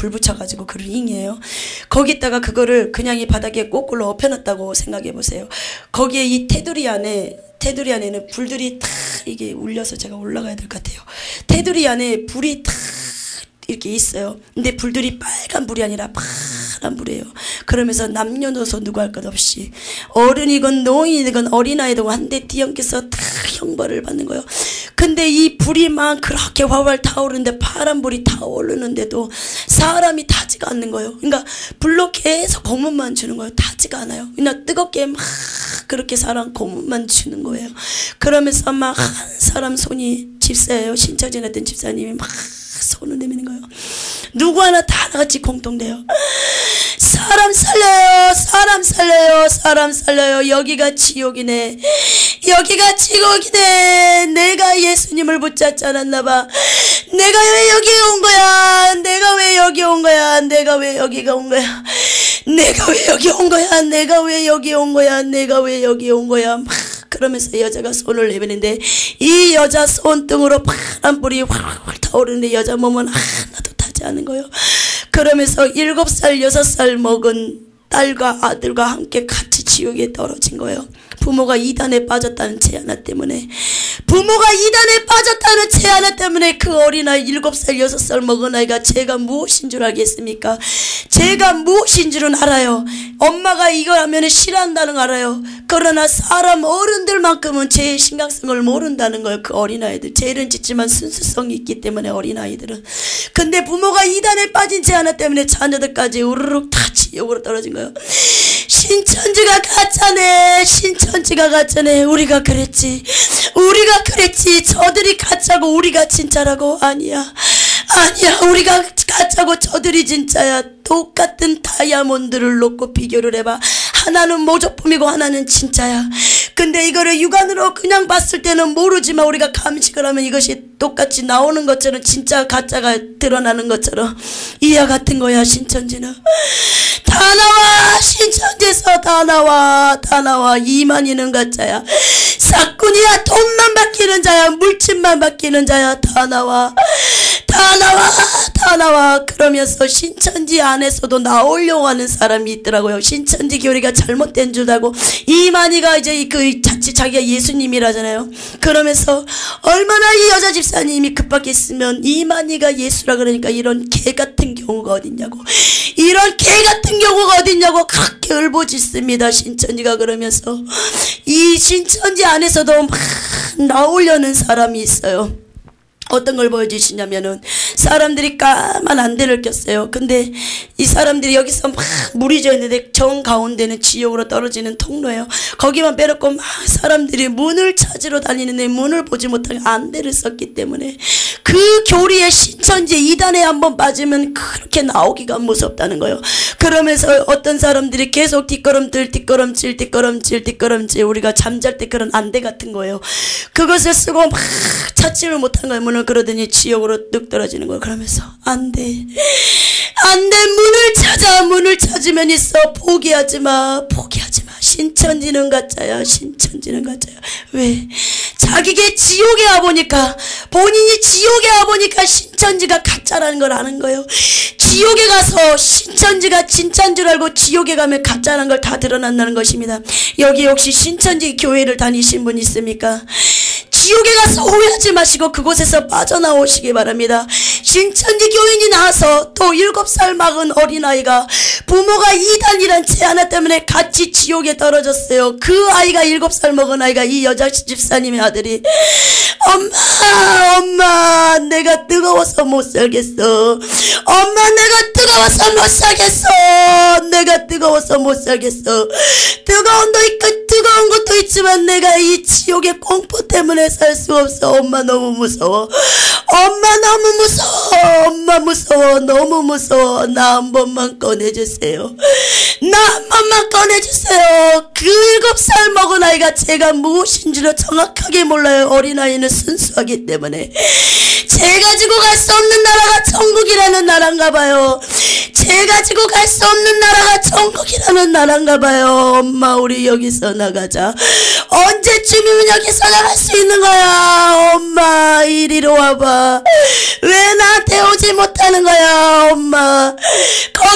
불 붙여가지고 그 링이에요. 거기다가 그거를 그냥 이 바닥에 거꾸로 엎혀놨다고 생각해보세요. 거기에 이 테두리 안에는 불들이 다 이게 울려서 제가 올라가야 될 것 같아요. 테두리 안에 불이 다 이렇게 있어요. 근데 불들이 빨간 불이 아니라 파란 불이에요. 그러면서 남녀노소 누구 할 것 없이 어른이건 노인이건 어린아이든 한데 뒤엉켜서 다 형벌을 받는 거예요. 근데 이 불이 막 그렇게 활활 타오르는데 파란 불이 타오르는데도 사람이 타지가 않는 거예요. 그러니까 불로 계속 고문만 주는 거예요. 타지가 않아요. 그냥 뜨겁게 막 그렇게 사람 고문만 주는 거예요. 그러면서 막 한 사람 손이 집사예요. 신처진 했던 집사님이 막 손을 내미는 거예요. 누구 하나 다 나같이 공통돼요. 사람 살려요, 사람 살려요, 사람 살려요. 여기가 지옥이네, 여기가 지옥이네. 내가 예수님을 붙잡지 않았나봐. 내가 왜 여기 온 거야, 내가 왜 여기 온 거야, 내가 왜 여기가 온 거야, 내가 왜 여기 온 거야, 내가 왜 여기 온 거야, 내가 왜 여기 온 거야. 막 그러면서 여자가 손을 내미는데 이 여자 손등으로 파란 불이 활활 타오르는데 여자 몸은 하나도 타지 않은 거예요. 그러면서 7살 6살 먹은 딸과 아들과 함께 같이 지옥에 떨어진 거예요. 부모가 이단에 빠졌다는 죄 하나 때문에, 부모가 이단에 빠졌다는 죄 하나 때문에 그 어린아이 7살 6살 먹은 아이가 죄가 무엇인 줄 알겠습니까? 죄가 무엇인 줄은 알아요. 엄마가 이걸 하면 싫어한다는 걸 알아요. 그러나 사람 어른들만큼은 죄의 심각성을 모른다는 거예요. 그 어린아이들 죄는 짓지만 순수성이 있기 때문에 어린아이들은. 근데 부모가 이단에 빠진 죄 하나 때문에 자녀들까지 우르륵 다 지옥으로 떨어진 거예요. 신천지가 가짜네, 신천지가 가짜네. 우리가 그랬지, 우리가 그랬지. 저들이 가짜고 우리가 진짜라고. 아니야, 아니야. 우리가 가짜고 저들이 진짜야. 똑같은 다이아몬드를 놓고 비교를 해봐. 하나는 모조품이고 하나는 진짜야. 근데 이거를 육안으로 그냥 봤을 때는 모르지만 우리가 감식을 하면 이것이 똑같이 나오는 것처럼, 진짜 가짜가 드러나는 것처럼 이와 같은 거야. 신천지는 다 나와. 신천지에서 다 나와, 다 나와. 이만희는 가짜야. 사꾼이야. 돈만 바뀌는 자야, 물질만 바뀌는 자야. 다 나와, 다 나와, 다 나와. 그러면서 신천지 안에서도 나오려고 하는 사람이 있더라고요. 신천지 교리가 잘못된 줄 알고 이만희가 이제 그 자기가 예수님이라잖아요. 그러면서 얼마나 이 여자 집사님이 급박했으면 이만희가 예수라 그러니까 이런 개 같은 경우가 어딨냐고, 이런 개 같은 경우가 어딨냐고 그렇게 울부짖습니다. 신천지가. 그러면서 이 신천지 안에서도 막 나오려는 사람이 있어요. 어떤 걸 보여주시냐면은 사람들이 까만 안대를 꼈어요. 근데 이 사람들이 여기서 막 물이 져 있는데 정 가운데는 지옥으로 떨어지는 통로예요. 거기만 빼놓고 막 사람들이 문을 찾으러 다니는데 문을 보지 못하게 안대를 썼기 때문에 그 교리에 신천지 이단에 한번 빠지면 그렇게 나오기가 무섭다는 거예요. 그러면서 어떤 사람들이 계속 뒷걸음질 우리가 잠잘 때 그런 안대 같은 거예요. 그것을 쓰고 막 찾지를 못한 거예요. 문을. 그러더니 지옥으로 뚝 떨어지는 거예요. 그러면서 안돼, 안돼. 문을 찾으면 있어. 포기하지 마, 포기하지 마. 신천지는 가짜야, 신천지는 가짜야. 왜? 자기가 지옥에 와보니까, 본인이 지옥에 와보니까 신천지가 가짜라는 걸 아는 거예요. 지옥에 가서 신천지가 진짜인 줄 알고 지옥에 가면 가짜라는 걸 다 드러난다는 것입니다. 여기 혹시 신천지 교회를 다니신 분 있습니까? 지옥에 가서 후회하지 마시고 그곳에서 빠져나오시기 바랍니다. 신천지 교인이 나와서 또 7살 막은 어린아이가 부모가 이단이란 죄 하나 때문에 같이 지옥에 떨어졌어요. 그 아이가 7살 먹은 아이가 이 여자 집사님의 아들이 엄마 내가 뜨거워서 못 살겠어. 엄마 내가 뜨거워서 못 살겠어. 내가 뜨거워서 못 살겠어. 뜨거운 것도 있지만 내가 이 지옥의 공포 때문에 살 수 없어. 엄마 너무 무서워. 엄마 너무 무서워. 엄마 무서워. 너무 무서워. 나 한 번만 꺼내주세요. 나 한 번만 꺼내주세요. 그 7살 먹은 아이가 제가 무엇인지를 정확하게 몰라요. 어린아이는 순수하기 때문에. 죄 가지고 갈 수 없는 나라가 천국이라는 나라인가 봐요. 죄 가지고 갈 수 없는 나라가 천국이라는 나라인가 봐요. 엄마 우리 여기서 나가자. 언제쯤이면 여기서 나갈 수 있는 거야. 엄마 이리로 와봐. 왜 나한테 오지 못하는 거야. 엄마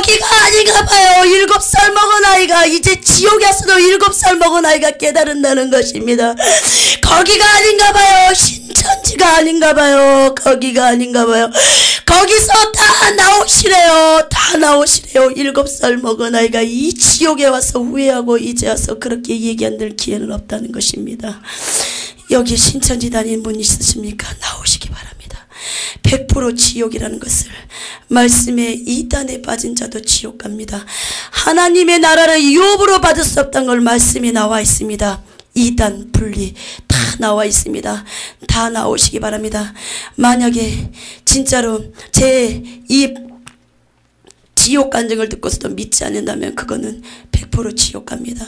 거기가 아닌가 봐요. 7살 먹은 아이가 이제 지옥에서도 7살 먹은 아이가 깨달은다는 것입니다. 거기가 아닌가 봐요. 신천지가 아닌가 봐요. 거기가 아닌가 봐요. 거기서 다 나오시래요. 다 나오시래요. 7살 먹은 아이가 이 지옥에 와서 후회하고 이제 와서 그렇게 얘기 안 들 기회는 없다는 것입니다. 여기 신천지 다니는 분 있으십니까? 나오시기 바랍니다. 100% 지옥이라는 것을, 말씀에 이단에 빠진 자도 지옥 갑니다. 하나님의 나라를 유업으로 받을 수 없다는 걸 말씀이 나와 있습니다. 이단 분리 다 나와 있습니다. 다 나오시기 바랍니다. 만약에 진짜로 제 이 지옥 간증을 듣고서도 믿지 않는다면 그거는 100% 지옥 갑니다.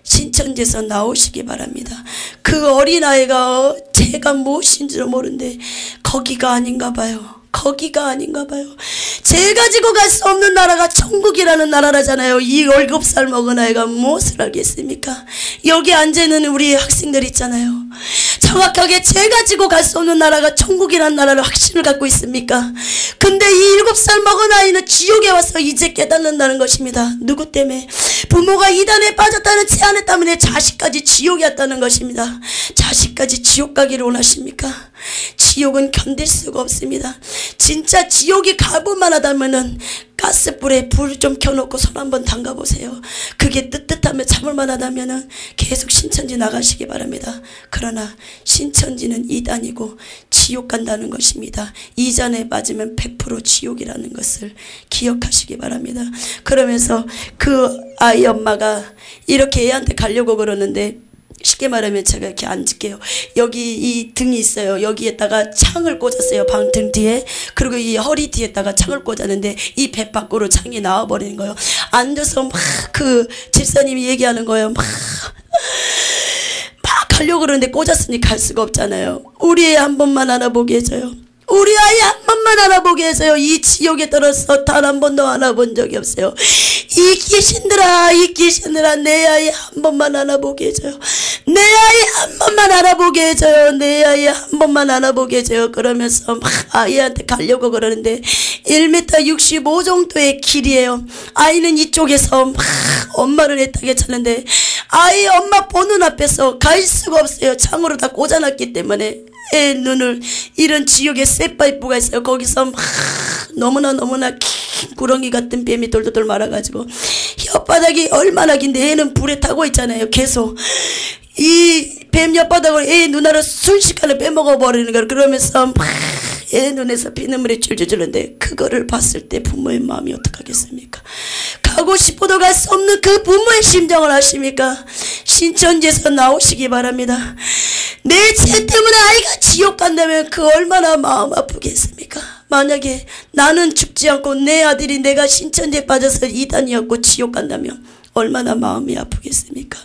신천지에서 나오시기 바랍니다. 그 어린아이가 제가 무엇인지도 모르는데 거기가 아닌가 봐요. 거기가 아닌가 봐요. 제가 가지고 갈 수 없는 나라가 천국이라는 나라라잖아요. 이 7살 먹은 아이가 무엇을 알겠습니까? 여기 앉아있는 우리 학생들 있잖아요. 정확하게 제가 가지고 갈 수 없는 나라가 천국이라는 나라를 확신을 갖고 있습니까? 근데 이 7살 먹은 아이는 지옥에 와서 이제 깨닫는다는 것입니다. 누구 때문에? 부모가 이단에 빠졌다는 제안에 때문에 자식까지 지옥에 왔다는 것입니다. 자식까지 지옥 가기를 원하십니까? 지옥은 견딜 수가 없습니다. 진짜 지옥이 가볼만 하다면은 가스불에 불 좀 켜놓고 손 한번 담가보세요. 그게 뜨뜻하며 참을만 하다면은 계속 신천지 나가시기 바랍니다. 그러나 신천지는 이단이고 지옥 간다는 것입니다. 이단에 빠지면 100% 지옥이라는 것을 기억하시기 바랍니다. 그러면서 그 아이 엄마가 이렇게 애한테 가려고 그러는데, 쉽게 말하면 제가 이렇게 앉을게요. 여기 이 등이 있어요. 여기에다가 창을 꽂았어요. 방 등 뒤에. 그리고 이 허리 뒤에다가 창을 꽂았는데 이 배 밖으로 창이 나와버리는 거예요. 앉아서 막 그 집사님이 얘기하는 거예요. 막 가려고 그러는데 꽂았으니 갈 수가 없잖아요. 우리 애 한 번만 알아보게 해줘요. 우리 아이 한 번만 알아보게 해서요. 이 지옥에 떨어서 단 한 번도 알아본 적이 없어요. 이 귀신들아 내 아이 한 번만 알아보게 해줘요. 내 아이 한 번만 알아보게 해줘요. 내 아이 한 번만 알아보게 해줘요. 그러면서 막 아이한테 가려고 그러는데 1m 65 정도의 길이에요. 아이는 이쪽에서 막 엄마를 애타게 찾는데 아이 엄마 보는 앞에서 갈 수가 없어요. 창으로 다 꽂아놨기 때문에. 애 눈을, 이런 지옥에 쇠파이프가 있어요. 거기서 막 너무나 긴 구렁이 같은 뱀이 돌돌돌 말아가지고 혓바닥이 얼마나 긴데 애는 불에 타고 있잖아요. 계속 이 뱀 혓바닥을 애 눈알을 순식간에 빼먹어버리는 거예요. 그러면서 막 애 눈에서 피눈물이 줄줄 흐르는데 그거를 봤을 때 부모의 마음이 어떡하겠습니까? 가고 싶어도 갈 수 없는 그 부모의 심정을 아십니까? 신천지에서 나오시기 바랍니다. 내 죄 때문에 아이가 지옥 간다면 그 얼마나 마음 아프겠습니까? 만약에 나는 죽지 않고 내 아들이 내가 신천지에 빠져서 이단이었고 지옥 간다면 얼마나 마음이 아프겠습니까?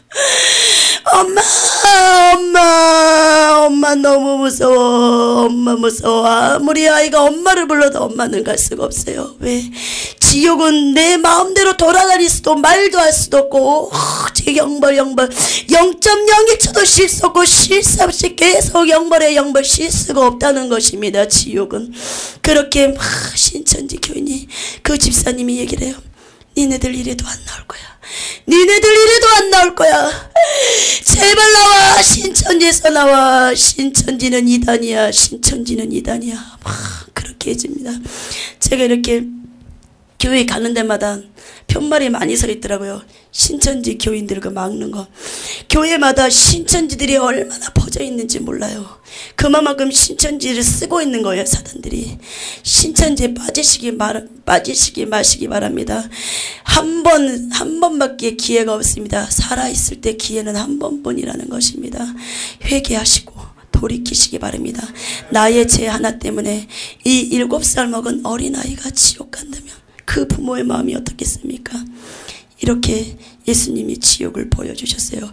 엄마 너무 무서워. 엄마 무서워. 아무리 아이가 엄마를 불러도 엄마는 갈 수가 없어요. 왜? 지옥은 내 마음대로 돌아다닐 수도 말도 할 수도 없고 오직 영벌 0.01초도 쉴 수 없고 쉴 수 없이 계속 영벌에 영벌 쉴 수가 없다는 것입니다. 지옥은. 그렇게 막 신천지 교인이 그 집사님이 얘기를 해요. 니네들 이래도 안 나올 거야. 니네들 이래도 안 나올 거야. 제발 나와. 신천지에서 나와. 신천지는 이단이야. 신천지는 이단이야. 막 그렇게 해줍니다. 제가 이렇게 교회 가는 데마다 편말이 많이 서 있더라고요. 신천지 교인들을 막는 거. 교회마다 신천지들이 얼마나 퍼져 있는지 몰라요. 그만큼 신천지를 쓰고 있는 거예요, 사단들이. 신천지에 빠지시기 마시기 바랍니다. 한 번밖에 기회가 없습니다. 살아있을 때 기회는 한 번뿐이라는 것입니다. 회개하시고 돌이키시기 바랍니다. 나의 죄 하나 때문에 이 7살 먹은 어린아이가 지옥 간다면 그 부모의 마음이 어떻겠습니까? 이렇게 예수님이 지옥을 보여주셨어요.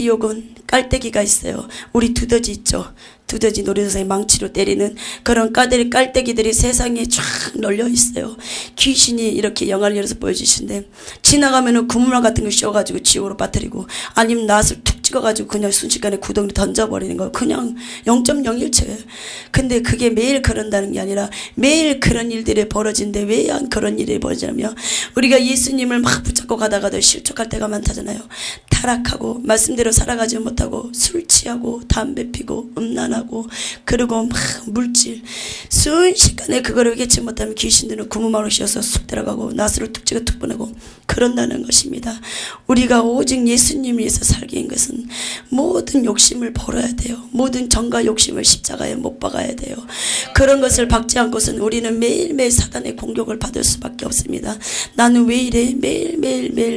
지옥은 깔때기가 있어요. 우리 두더지 있죠. 두더지 놀이동산에 망치로 때리는 그런 깔때기들이 세상에 쫙 널려 있어요. 귀신이 이렇게 영화를 열어서 보여주시는데 지나가면은 구물망 같은 거 씌워가지고 지옥으로 빠뜨리고 아니면 낫을 툭 찍어가지고 그냥 순식간에 구덩이로 던져버리는 거. 그냥 0.01초예요. 근데 그게 매일 그런다는 게 아니라 매일 그런 일들이 벌어지는데 왜 안 그런 일이 벌어지냐면 우리가 예수님을 막 붙잡고 가다가도 실족할 때가 많다잖아요. 타락하고 말씀대로 살아가지 못하고 술 취하고 담배 피고 음란하고 그리고 막 물질 순식간에 그거를 깨치 못하면 귀신들은 구멍으로 씌워서 쑥 들어가고 낫으로 툭 찍어 툭 보내고 그런다는 것입니다. 우리가 오직 예수님을 위해서 살게 한 것은 모든 욕심을 버려야 돼요. 모든 정과 욕심을 십자가에 못 박아야 돼요. 그런 것을 박지 않고서는 우리는 매일매일 사단의 공격을 받을 수밖에 없습니다. 나는 왜 이래? 매일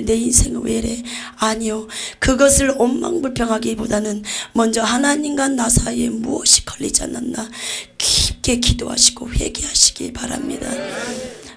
내 인생은 왜 이래? 아니요. 그것을 원망불평하기보다는 먼저 하나님과 나 사이에 무엇이 걸리지 않았나 깊게 기도하시고 회개하시기 바랍니다.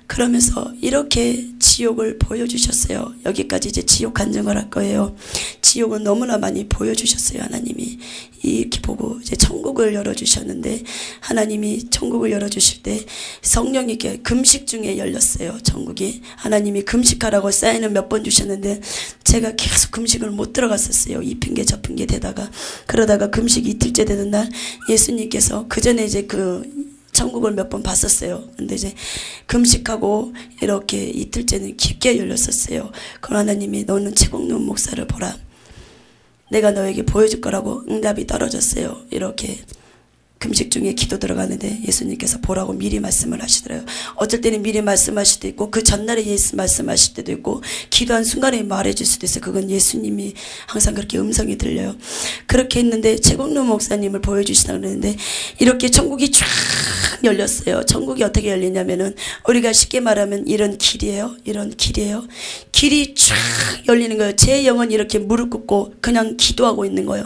그러면서 이렇게 지옥을 보여주셨어요. 여기까지 이제 지옥 간증을 할 거예요. 지옥은 너무나 많이 보여주셨어요. 하나님이 이렇게 보고 이제 천국을 열어주셨는데 하나님이 천국을 열어주실 때 성령이 금식 중에 열렸어요. 천국이. 하나님이 금식하라고 사인을 몇 번 주셨는데 제가 계속 금식을 못 들어갔었어요. 이 핑계 저 핑계 대다가 그러다가 금식 이틀째 되는 날 예수님께서 그 전에 이제 천국을 몇 번 봤었어요. 근데 이제 금식하고 이렇게 이틀째는 깊게 열렸었어요. 그럼 하나님이 너는 최공룡 목사를 보라. 내가 너에게 보여줄 거라고 응답이 떨어졌어요. 이렇게 금식 중에 기도 들어가는데 예수님께서 보라고 미리 말씀을 하시더라고요. 어쩔 때는 미리 말씀하실 때도 있고 그 전날에 예수 말씀하실 때도 있고 기도한 순간에 말해줄 수도 있어요. 그건 예수님이 항상 그렇게 음성이 들려요. 그렇게 했는데 최공룡 목사님을 보여주시다 그랬는데 이렇게 천국이 쫙 열렸어요. 천국이 어떻게 열리냐면은 우리가 쉽게 말하면 이런 길이에요. 이런 길이에요. 길이 쫙 열리는 거예요. 제 영은 이렇게 무릎 꿇고 그냥 기도하고 있는 거예요.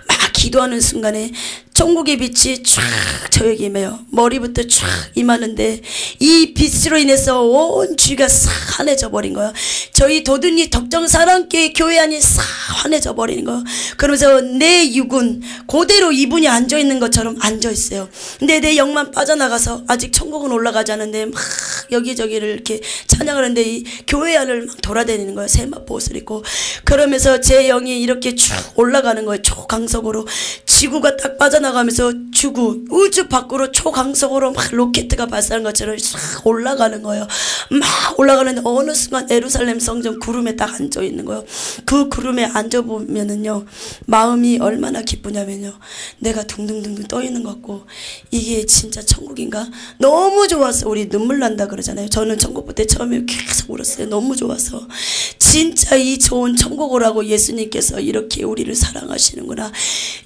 막 기도하는 순간에 천국의 빛이 쫙 저에게 임해요. 머리부터 쫙 임하는데 이 빛으로 인해서 온 주위가 싹 환해져 버린 거예요. 저희 도든지 덕정사랑교회 교회 안이 싹 환해져 버리는 거예요. 그러면서 내 육은 그대로 이분이 앉아있는 것처럼 앉아있어요. 근데 내 영만 빠져나가서 아직 천국은 올라가지 않은데 막 여기저기를 이렇게 찬양을 하는데 이 교회 안을 막 돌아다니는 거예요. 세마포 옷을 입고. 그러면서 제 영이 이렇게 쭉 올라가는 거예요. 초강속으로. 지구가 딱 빠져나가면서 지구 우주 밖으로 초강속으로 막 로켓가 발사한 것처럼 싹 올라가는 거예요. 막 올라가는데 어느 순간 예루살렘 성전 구름에 딱 앉아 있는 거예요. 그 구름에 앉아 보면은요 마음이 얼마나 기쁘냐면요 내가 둥둥둥둥 떠 있는 것 같고 이게 진짜 천국인가 너무 좋았어. 우리 눈물 난다 그러잖아요. 저는 천국 볼 때 처음에 계속 울었어요. 너무 좋아서 진짜 이 좋은 천국을 하고 예수님께서 이렇게 우리를 사랑하시는구나.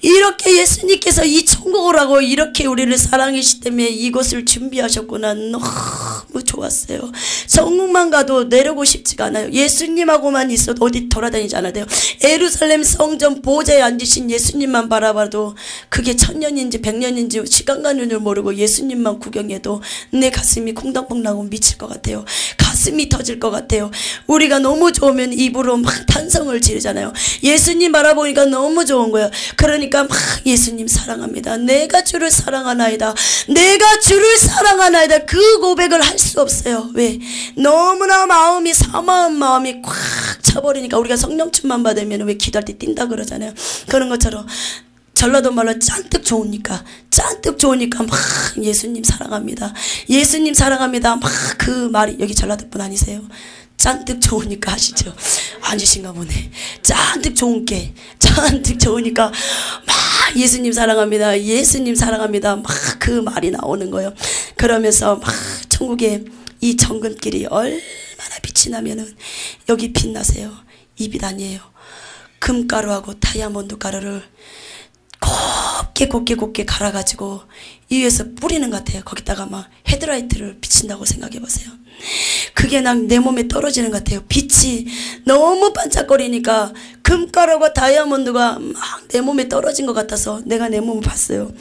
이렇게 예수님께서 이 천국을 하고 이렇게 우리를 사랑하시기 때문에 이곳을 준비하셨구나. 너무 좋았어요. 천국만 가도 내려오고 싶지가 않아요. 예수님하고만 있어도 어디 돌아다니지 않아도 돼요. 예루살렘 성전 보좌에 앉으신 예수님만 바라봐도 그게 1000년인지 100년인지 시간 가는 줄 모르고 예수님만 구경해도 내 가슴이 콩당콩 나고 미칠 것 같아요. 가슴이 터질 것 같아요. 우리가 너무 좋으면 입으로 막 탄성을 지르잖아요. 예수님 바라보니까 너무 좋은 거예요. 그러니까 막 예수님 사랑합니다. 내가 주를 사랑하나이다. 내가 주를 사랑하나이다. 그 고백을 할 수 없어요. 왜? 너무나 마음이 사마운 마음이 꽉 차버리니까 우리가 성령충만 받으면 왜 기도할 때 뛴다 그러잖아요. 그런 것처럼 전라도 말로 잔뜩 좋으니까 막 예수님 사랑합니다. 예수님 사랑합니다. 막 그 말이 여기 전라도 분 아니세요? 잔뜩 좋으니까 하시죠. 아니신가 보네. 잔뜩 좋으니까 막 예수님 사랑합니다. 예수님 사랑합니다. 막 그 말이 나오는 거예요. 그러면서 막 천국에 이 정금길이 얼마나 빛이 나면은 여기 빛나세요. 이 빛 아니에요. 금가루하고 다이아몬드 가루를 곱게 갈아가지고 이 위에서 뿌리는 것 같아요. 거기다가 막 헤드라이트를 비친다고 생각해보세요. 그게 난 내 몸에 떨어지는 것 같아요. 빛이 너무 반짝거리니까 금가루와 다이아몬드가 막 내 몸에 떨어진 것 같아서 내가 내 몸을 봤어요.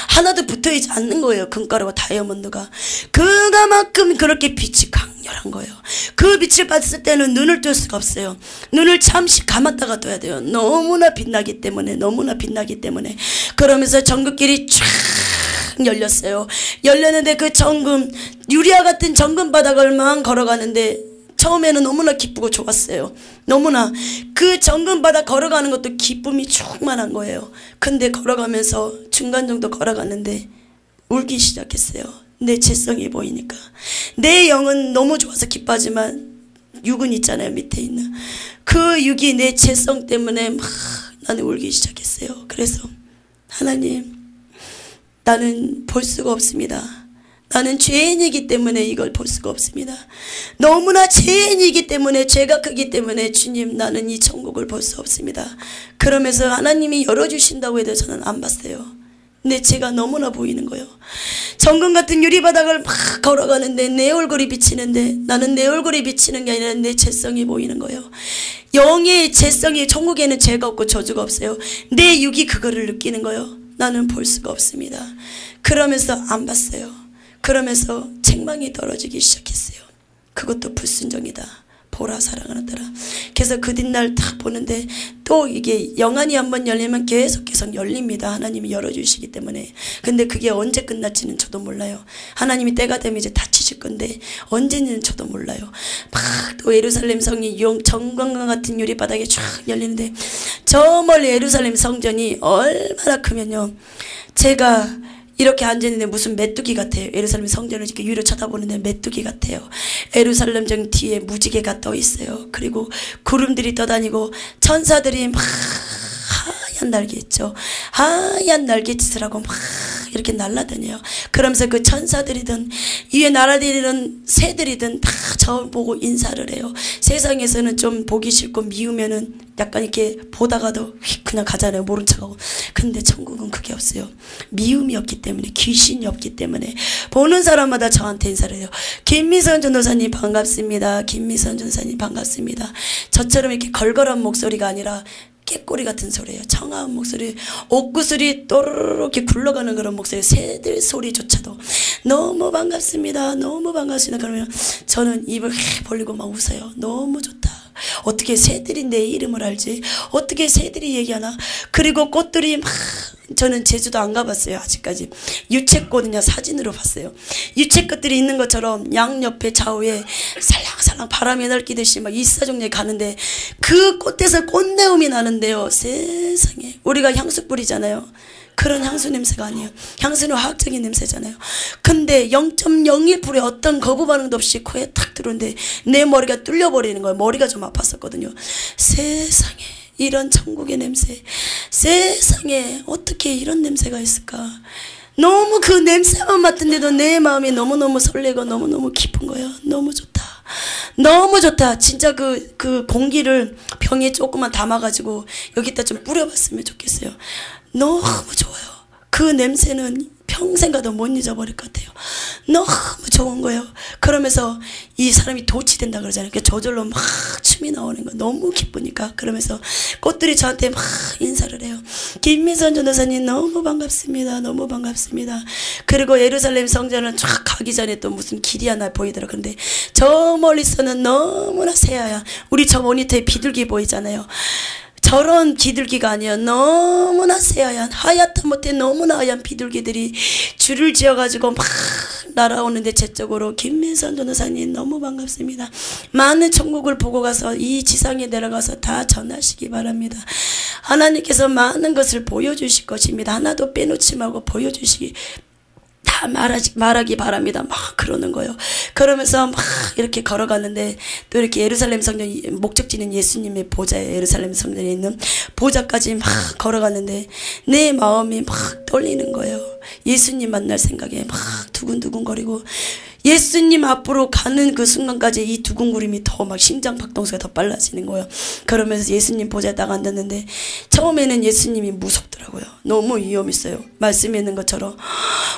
하나도 붙어있지 않는 거예요. 금가루와 다이아몬드가 그만큼 그렇게 빛이 강렬한 거예요. 그 빛을 봤을 때는 눈을 뜰 수가 없어요. 눈을 잠시 감았다가 떠야 돼요. 너무나 빛나기 때문에, 너무나 빛나기 때문에. 그러면서 정금길이 쫙 열렸어요. 열렸는데 그 정금, 유리와 같은 정금 바닥을만 걸어가는데 처음에는 너무나 기쁘고 좋았어요. 너무나 그 정금 바닥 걸어가는 것도 기쁨이 충만한 거예요. 근데 걸어가면서 중간 정도 걸어갔는데 울기 시작했어요. 내 죄성이 보이니까. 내 영은 너무 좋아서 기뻐하지만 육은 있잖아요. 밑에 있는 그 육이 내 죄성 때문에 막 나는 울기 시작했어요. 그래서 하나님, 나는 볼 수가 없습니다. 나는 죄인이기 때문에 이걸 볼 수가 없습니다. 너무나 죄인이기 때문에, 죄가 크기 때문에 주님, 나는 이 천국을 볼 수 없습니다. 그러면서 하나님이 열어주신다고 해도 저는 안 봤어요. 내 죄가 너무나 보이는 거예요. 정금 같은 유리바닥을 막 걸어가는데 내 얼굴이 비치는데, 나는 내 얼굴이 비치는 게 아니라 내 죄성이 보이는 거예요. 영의 죄성이, 천국에는 죄가 없고 저주가 없어요. 내 육이 그거를 느끼는 거예요. 나는 볼 수가 없습니다. 그러면서 안 봤어요. 그러면서 책망이 떨어지기 시작했어요. 그것도 불순종이다. 보라 사랑하는 따라. 그래서 그 뒷날 딱 보는데 또 이게 영안이 한번 열리면 계속 열립니다. 하나님이 열어주시기 때문에. 근데 그게 언제 끝날지는 저도 몰라요. 하나님이 때가 되면 이제 닫히실 건데 언제는 저도 몰라요. 막 또 예루살렘 성이 정광과 같은 유리바닥에 쫙 열리는데 저 멀리 예루살렘 성전이 얼마나 크면요, 제가 이렇게 앉아있는데 무슨 메뚜기 같아요. 예루살렘 성전을 이렇게 위로 쳐다보는데 메뚜기 같아요. 예루살렘 정 뒤에 무지개가 떠 있어요. 그리고 구름들이 떠다니고 천사들이 막 하얀 날개 있죠. 하얀 날개짓을 하고 막 이렇게 날아다녀요. 그러면서 그 천사들이든 위에 날아다니는 새들이든 다 저 보고 인사를 해요. 세상에서는 좀 보기 싫고 미우면은 약간 이렇게 보다가도 휙 그냥 가잖아요. 모른 척하고. 근데 천국은 그게 없어요. 미움이 없기 때문에, 귀신이 없기 때문에 보는 사람마다 저한테 인사를 해요. 김미선 전도사님 반갑습니다. 김미선 전도사님 반갑습니다. 저처럼 이렇게 걸걸한 목소리가 아니라 깨꼬리 같은 소리예요. 청아한 목소리, 옥구슬이 또르르 이렇게 굴러가는 그런 목소리, 새들 소리조차도 너무 반갑습니다. 너무 반갑습니다. 그러면 저는 입을 벌리고 막 웃어요. 너무 좋다. 어떻게 새들이 내 이름을 알지? 어떻게 새들이 얘기하나? 그리고 꽃들이 막, 저는 제주도 안 가봤어요. 아직까지. 유채꽃이냐 사진으로 봤어요. 유채꽃들이 있는 것처럼 양옆에 좌우에 살랑살랑 바람이 날뛰듯이 막 이사종류에 가는데 그 꽃에서 꽃내음이 나는데요. 세상에. 우리가 향수 뿌리잖아요. 그런 향수 냄새가 아니에요. 향수는 화학적인 냄새잖아요. 근데 0.01%의 어떤 거부 반응도 없이 코에 탁 들어오는데 내 머리가 뚫려버리는 거예요. 머리가 좀 아팠었거든요. 세상에, 이런 천국의 냄새. 세상에, 어떻게 이런 냄새가 있을까. 너무 그 냄새만 맡은데도 내 마음이 너무너무 설레고 너무너무 기쁜 거예요. 너무 좋다. 너무 좋다. 진짜 그 공기를 병에 조금만 담아가지고 여기다 좀 뿌려봤으면 좋겠어요. 너무 좋아요. 그 냄새는 평생 가도 못 잊어버릴 것 같아요. 너무 좋은 거예요. 그러면서 이 사람이 도취된다 그러잖아요. 저절로 막 춤이 나오는 거 너무 기쁘니까. 그러면서 꽃들이 저한테 막 인사를 해요. 김미선 전도사님 너무 반갑습니다. 너무 반갑습니다. 그리고 예루살렘 성전을 쫙 가기 전에 또 무슨 길이 하나 보이더라고요. 근데 저 멀리서는 너무나 새하얀, 우리 저 모니터에 비둘기 보이잖아요. 저런 비둘기가 아니에요. 너무나 새하얀, 하얗다 못해 너무나 하얀 비둘기들이 줄을 지어가지고 막 날아오는데 제 쪽으로 김민선 전도사님 너무 반갑습니다. 많은 천국을 보고 가서 이 지상에 내려가서 다 전하시기 바랍니다. 하나님께서 많은 것을 보여주실 것입니다. 하나도 빼놓지 말고 보여주시기 다 말하기 바랍니다. 막 그러는 거예요. 그러면서 막 이렇게 걸어가는데 또 이렇게 예루살렘 성전, 목적지는 예수님의 보좌에 예루살렘 성전에 있는 보좌까지 막 걸어가는데 내 마음이 막 떨리는 거예요. 예수님 만날 생각에 막 두근두근거리고 예수님 앞으로 가는 그 순간까지 이 두근거림이 더 막 심장 박동수가 더 빨라지는 거예요. 그러면서 예수님 보좌에 딱 앉았는데 처음에는 예수님이 무섭더라고요. 너무 위험했어요. 말씀에 있는 것처럼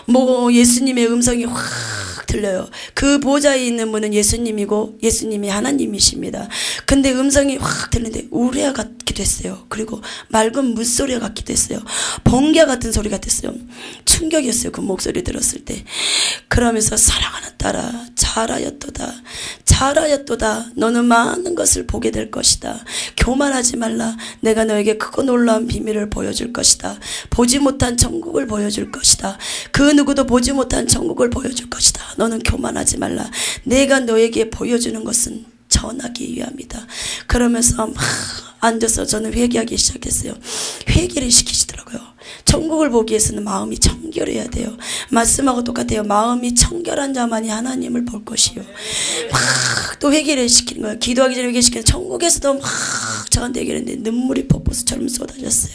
뭐 예수님의 음성이 확 들려요. 그 보좌에 있는 분은 예수님이고 예수님이 하나님이십니다. 근데 음성이 확 들리는데 우레아 같기도 했어요. 그리고 맑은 물소리가 같기도 했어요. 번개 같은 소리가 됐어요. 충격이었어요. 그 목소리 들었을 때. 그러면서 사랑하는 딸아 잘하였도다. 잘하였도다. 너는 많은 것을 보게 될 것이다. 교만하지 말라. 내가 너에게 크고 놀라운 비밀을 보여줄 것이다. 보지 못한 천국을 보여줄 것이다. 그 누구도 보지 못한 천국을 보여줄 것이다. 너는 교만하지 말라. 내가 너에게 보여주는 것은 전하기 위함이다. 그러면서 막 앉아서 저는 회개하기 시작했어요. 회개를 시키시더라고요. 천국을 보기 위해서는 마음이 청결해야 돼요. 말씀하고 똑같아요. 마음이 청결한 자만이 하나님을 볼 것이요. 막 또 회개를 시키는 거예요. 기도하기 전에 회개시키는 천국에서도 막 저한테 얘기했는데 눈물이 폭포수처럼 쏟아졌어요.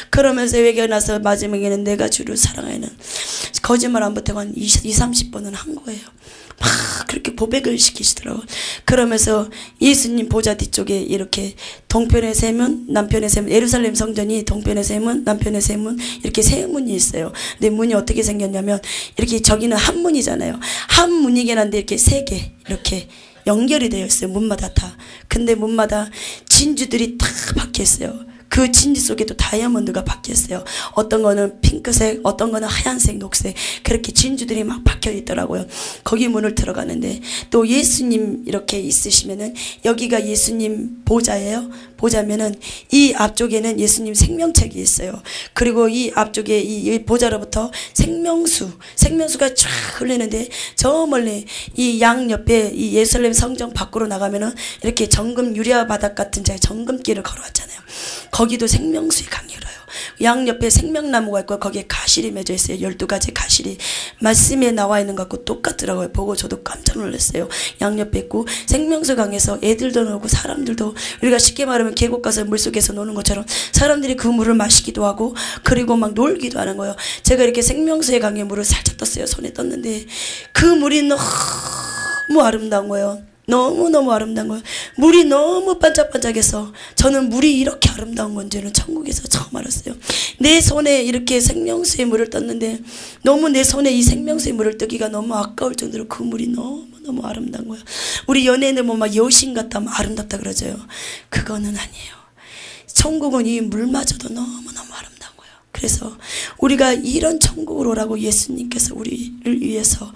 그러면서 회개가 나서 마지막에는 내가 주를 사랑하는 거짓말 안 보태고 한 20-30번은 한 거예요. 막 그렇게 고백을 시키시더라고요. 그러면서 예수님 보좌 뒤쪽에 이렇게 동편의 세 문, 남편의 세 문, 예루살렘 성전이 동편의 세 문, 남편의 세 문, 이렇게 세 문이 있어요. 근데 문이 어떻게 생겼냐면 이렇게 저기는 한 문이잖아요. 한 문이긴 한데 이렇게 세 개 이렇게 연결이 되어 있어요. 문마다 다. 근데 문마다 진주들이 다 박혀 있어요. 그 진주 속에도 다이아몬드가 박혀있어요. 어떤 거는 핑크색, 어떤 거는 하얀색, 녹색, 그렇게 진주들이 막 박혀 있더라고요. 거기 문을 들어가는데 또 예수님 이렇게 있으시면은 여기가 예수님 보좌예요. 보좌면은 이 앞쪽에는 예수님 생명책이 있어요. 그리고 이 앞쪽에 이 보좌로부터 생명수가 쫙 흘리는데 저 멀리 이 양 옆에 이 예루살렘 성전 밖으로 나가면은 이렇게 정금 유리아 바닥 같은 제 정금길을 걸어왔잖아요. 거기도 생명수의 강이 흘러요. 양 옆에 생명나무가 있고 거기에 가실이 맺어 있어요. 12가지 가실이 말씀에 나와 있는 것 같고 똑같더라고요. 보고 저도 깜짝 놀랐어요. 양 옆에 있고 생명수 강에서 애들도 놀고 사람들도 우리가 쉽게 말하면 계곡 가서 물속에서 노는 것처럼 사람들이 그 물을 마시기도 하고 그리고 막 놀기도 하는 거예요. 제가 이렇게 생명수의 강에 물을 살짝 떴어요. 손에 떴는데 그 물이 너무 아름다운 거예요. 너무너무 아름다운 거예요. 물이 너무 반짝반짝해서 저는 물이 이렇게 아름다운 건지는 천국에서 처음 알았어요. 내 손에 이렇게 생명수의 물을 떴는데 너무 내 손에 이 생명수의 물을 뜨기가 너무 아까울 정도로 그 물이 너무너무 아름다운 거예요. 우리 연예인들 뭐 막 여신 같다 막 아름답다 그러죠. 그거는 아니에요. 천국은 이 물마저도 너무너무 아름다운 거예요. 그래서 우리가 이런 천국으로 오라고 예수님께서 우리를 위해서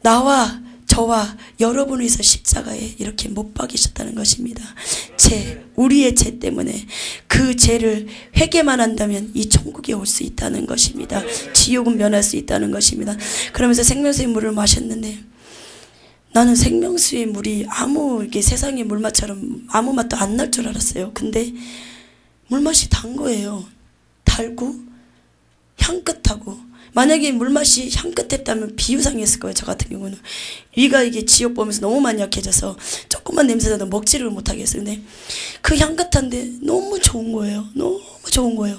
나와 저와 여러분을 위해서 십자가에 이렇게 못 박이셨다는 것입니다. 우리의 죄 때문에 그 죄를 회개만 한다면 이 천국에 올 수 있다는 것입니다. 지옥은 면할 수 있다는 것입니다. 그러면서 생명수의 물을 마셨는데 나는 생명수의 물이 이렇게 세상의 물맛처럼 아무 맛도 안 날 줄 알았어요. 근데 물맛이 단 거예요. 달고 향긋하고. 만약에 물맛이 향긋했다면 비유상했을 거예요. 저 같은 경우는 위가 이게 지옥 보면서 너무 많이 약해져서 조금만 냄새나도 먹지를 못하겠어요. 근데 그 향긋한데 너무 좋은 거예요. 너무 좋은 거예요.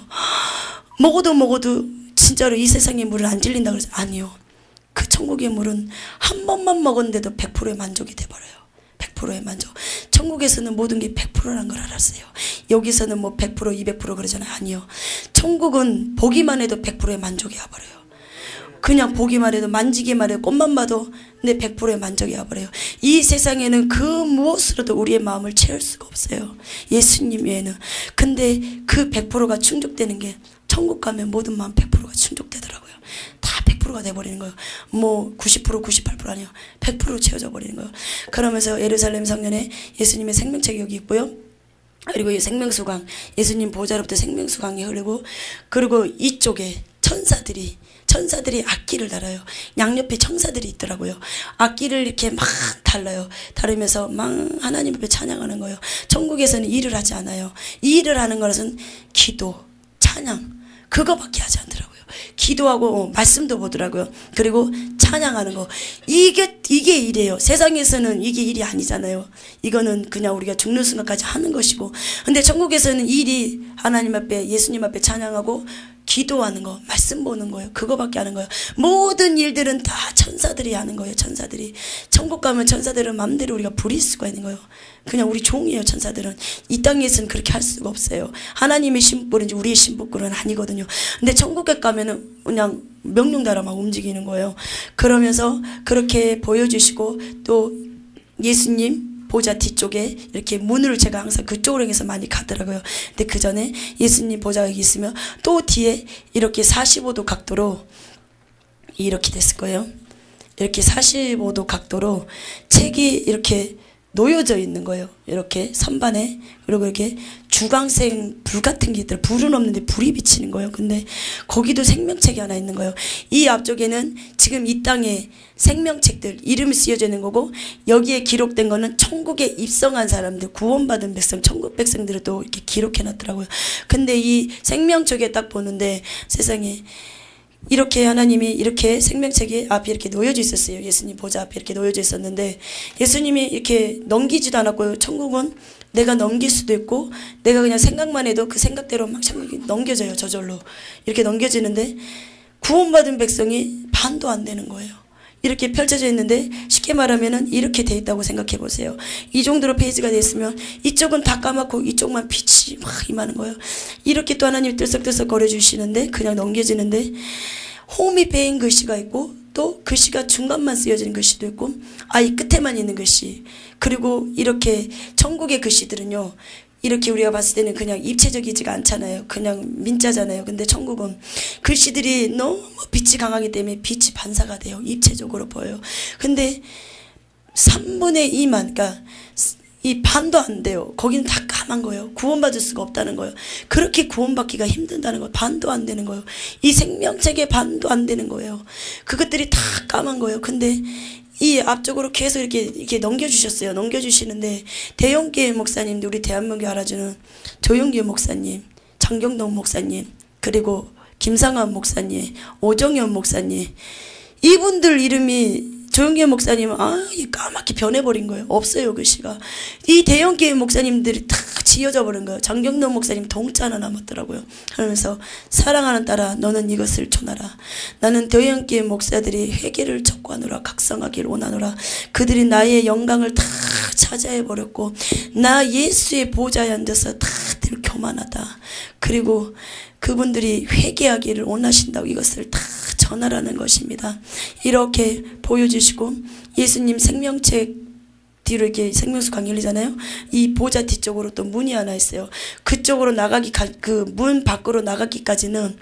먹어도 진짜로 이 세상의 물을 안 질린다 그래서 아니요. 그 천국의 물은 한 번만 먹었는데도 100%의 만족이 돼버려요. 100%의 만족. 천국에서는 모든 게 100%라는 걸 알았어요. 여기서는 뭐 100%, 200% 그러잖아요. 아니요. 천국은 보기만 해도 100%의 만족이 와버려요. 그냥 보기만 해도 만지기만 해도 꽃만 봐도 내 100%의 만족이 와버려요. 이 세상에는 그 무엇으로도 우리의 마음을 채울 수가 없어요. 예수님 외에는. 근데 그 100%가 충족되는 게 천국 가면 모든 마음 100%가 충족되더라고요. 다 100%가 돼버리는 거예요. 뭐 90%, 98% 아니요. 100% 채워져 버리는 거예요. 그러면서 예루살렘 성전에 예수님의 생명책이 여기 있고요. 그리고 이 생명수강, 예수님 보좌로부터 생명수강이 흐르고 그리고 이쪽에 천사들이 악기를 달아요. 양옆에 천사들이 있더라고요. 악기를 이렇게 막 달으면서 막 하나님 앞에 찬양하는 거예요. 천국에서는 일을 하지 않아요. 이 일을 하는 것은 기도, 찬양 그거밖에 하지 않더라고요. 기도하고 말씀도 보더라고요. 그리고 찬양하는 거 이게 일이에요. 세상에서는 이게 일이 아니잖아요. 이거는 그냥 우리가 죽는 순간까지 하는 것이고 근데 천국에서는 일이 하나님 앞에 예수님 앞에 찬양하고 기도하는 거, 말씀 보는 거예요. 그거밖에 하는 거예요. 모든 일들은 다 천사들이 하는 거예요. 천사들이. 천국 가면 천사들은 마음대로 우리가 부릴 수가 있는 거예요. 그냥 우리 종이에요. 천사들은. 이 땅에서는 그렇게 할 수가 없어요. 하나님의 신복불인지 우리의 신복불은 아니거든요. 근데 천국에 가면은 그냥 명령 따라 막 움직이는 거예요. 그러면서 그렇게 보여주시고, 또 예수님 보좌 뒤쪽에 이렇게 문을 제가 항상 그쪽으로 해서 많이 가더라고요. 근데 그 전에 예수님 보좌가 있으면 또 뒤에 이렇게 45도 각도로 이렇게 됐을 거예요. 이렇게 45도 각도로 책이 이렇게 놓여져 있는 거예요. 이렇게 선반에. 그리고 이렇게 주광색 불 같은 게 있더라고요. 불은 없는데 불이 비치는 거예요. 근데 거기도 생명책이 하나 있는 거예요. 이 앞쪽에는 지금 이 땅에 생명책들 이름이 쓰여져 있는 거고, 여기에 기록된 거는 천국에 입성한 사람들, 구원받은 백성, 천국 백성들을 또 이렇게 기록해 놨더라고요. 근데 이 생명책에 딱 보는데 세상에 이렇게 하나님이 이렇게 생명책이 앞에 이렇게 놓여져 있었어요. 예수님 보좌 앞에 이렇게 놓여져 있었는데, 예수님이 이렇게 넘기지도 않았고요. 천국은 내가 넘길 수도 있고, 내가 그냥 생각만 해도 그 생각대로 막 넘겨져요. 저절로 이렇게 넘겨지는데, 구원받은 백성이 반도 안 되는 거예요. 이렇게 펼쳐져 있는데, 쉽게 말하면은 이렇게 돼 있다고 생각해 보세요. 이 정도로 페이지가 돼 있으면 이쪽은 다 까맣고 이쪽만 빛이 막 임하는 거예요. 이렇게 또 하나님 들썩들썩 거려 주시는데 그냥 넘겨지는데, 홈이 베인 글씨가 있고, 또 글씨가 중간만 쓰여지는 글씨도 있고, 이 끝에만 있는 글씨, 그리고 이렇게 천국의 글씨들은요, 이렇게 우리가 봤을 때는 그냥 입체적이지가 않잖아요. 그냥 민자잖아요. 근데 천국은 글씨들이 너무 빛이 강하기 때문에 빛이 반사가 돼요. 입체적으로 보여요. 근데 3분의 2만, 그러니까 이 반도 안 돼요. 거기는 다 까만 거예요. 구원받을 수가 없다는 거예요. 그렇게 구원받기가 힘든다는 거예요. 반도 안 되는 거예요. 이 생명책의 반도 안 되는 거예요. 그것들이 다 까만 거예요. 근데 이 앞쪽으로 계속 이렇게 넘겨주셨어요. 넘겨주시는데, 대형교회 목사님들, 우리 대한민국에 알아주는 조용기 목사님, 장경동 목사님, 그리고 김상환 목사님, 오정현 목사님, 이분들 이름이, 조용기 목사님은 까맣게 변해버린 거예요. 없어요, 글씨가. 이 대형교회 목사님들이 다 지어져 버린 거예요. 장경동 목사님 동자 하나 남았더라고요. 그러면서 사랑하는 딸아, 너는 이것을 전하라. 나는 대형교회 목사들이 회개를 촉구하노라, 각성하기를 원하노라. 그들이 나의 영광을 다 차지해버렸고, 나 예수의 보좌에 앉아서 다들 교만하다. 그리고 그분들이 회개하기를 원하신다고 이것을 다 전하라는 것입니다. 이렇게 보여주시고, 예수님 생명책 뒤로 이렇게 생명수 강이 열리잖아요. 이 보좌 뒤쪽으로 또 문이 하나 있어요. 그쪽으로 그 문 밖으로 나가기까지는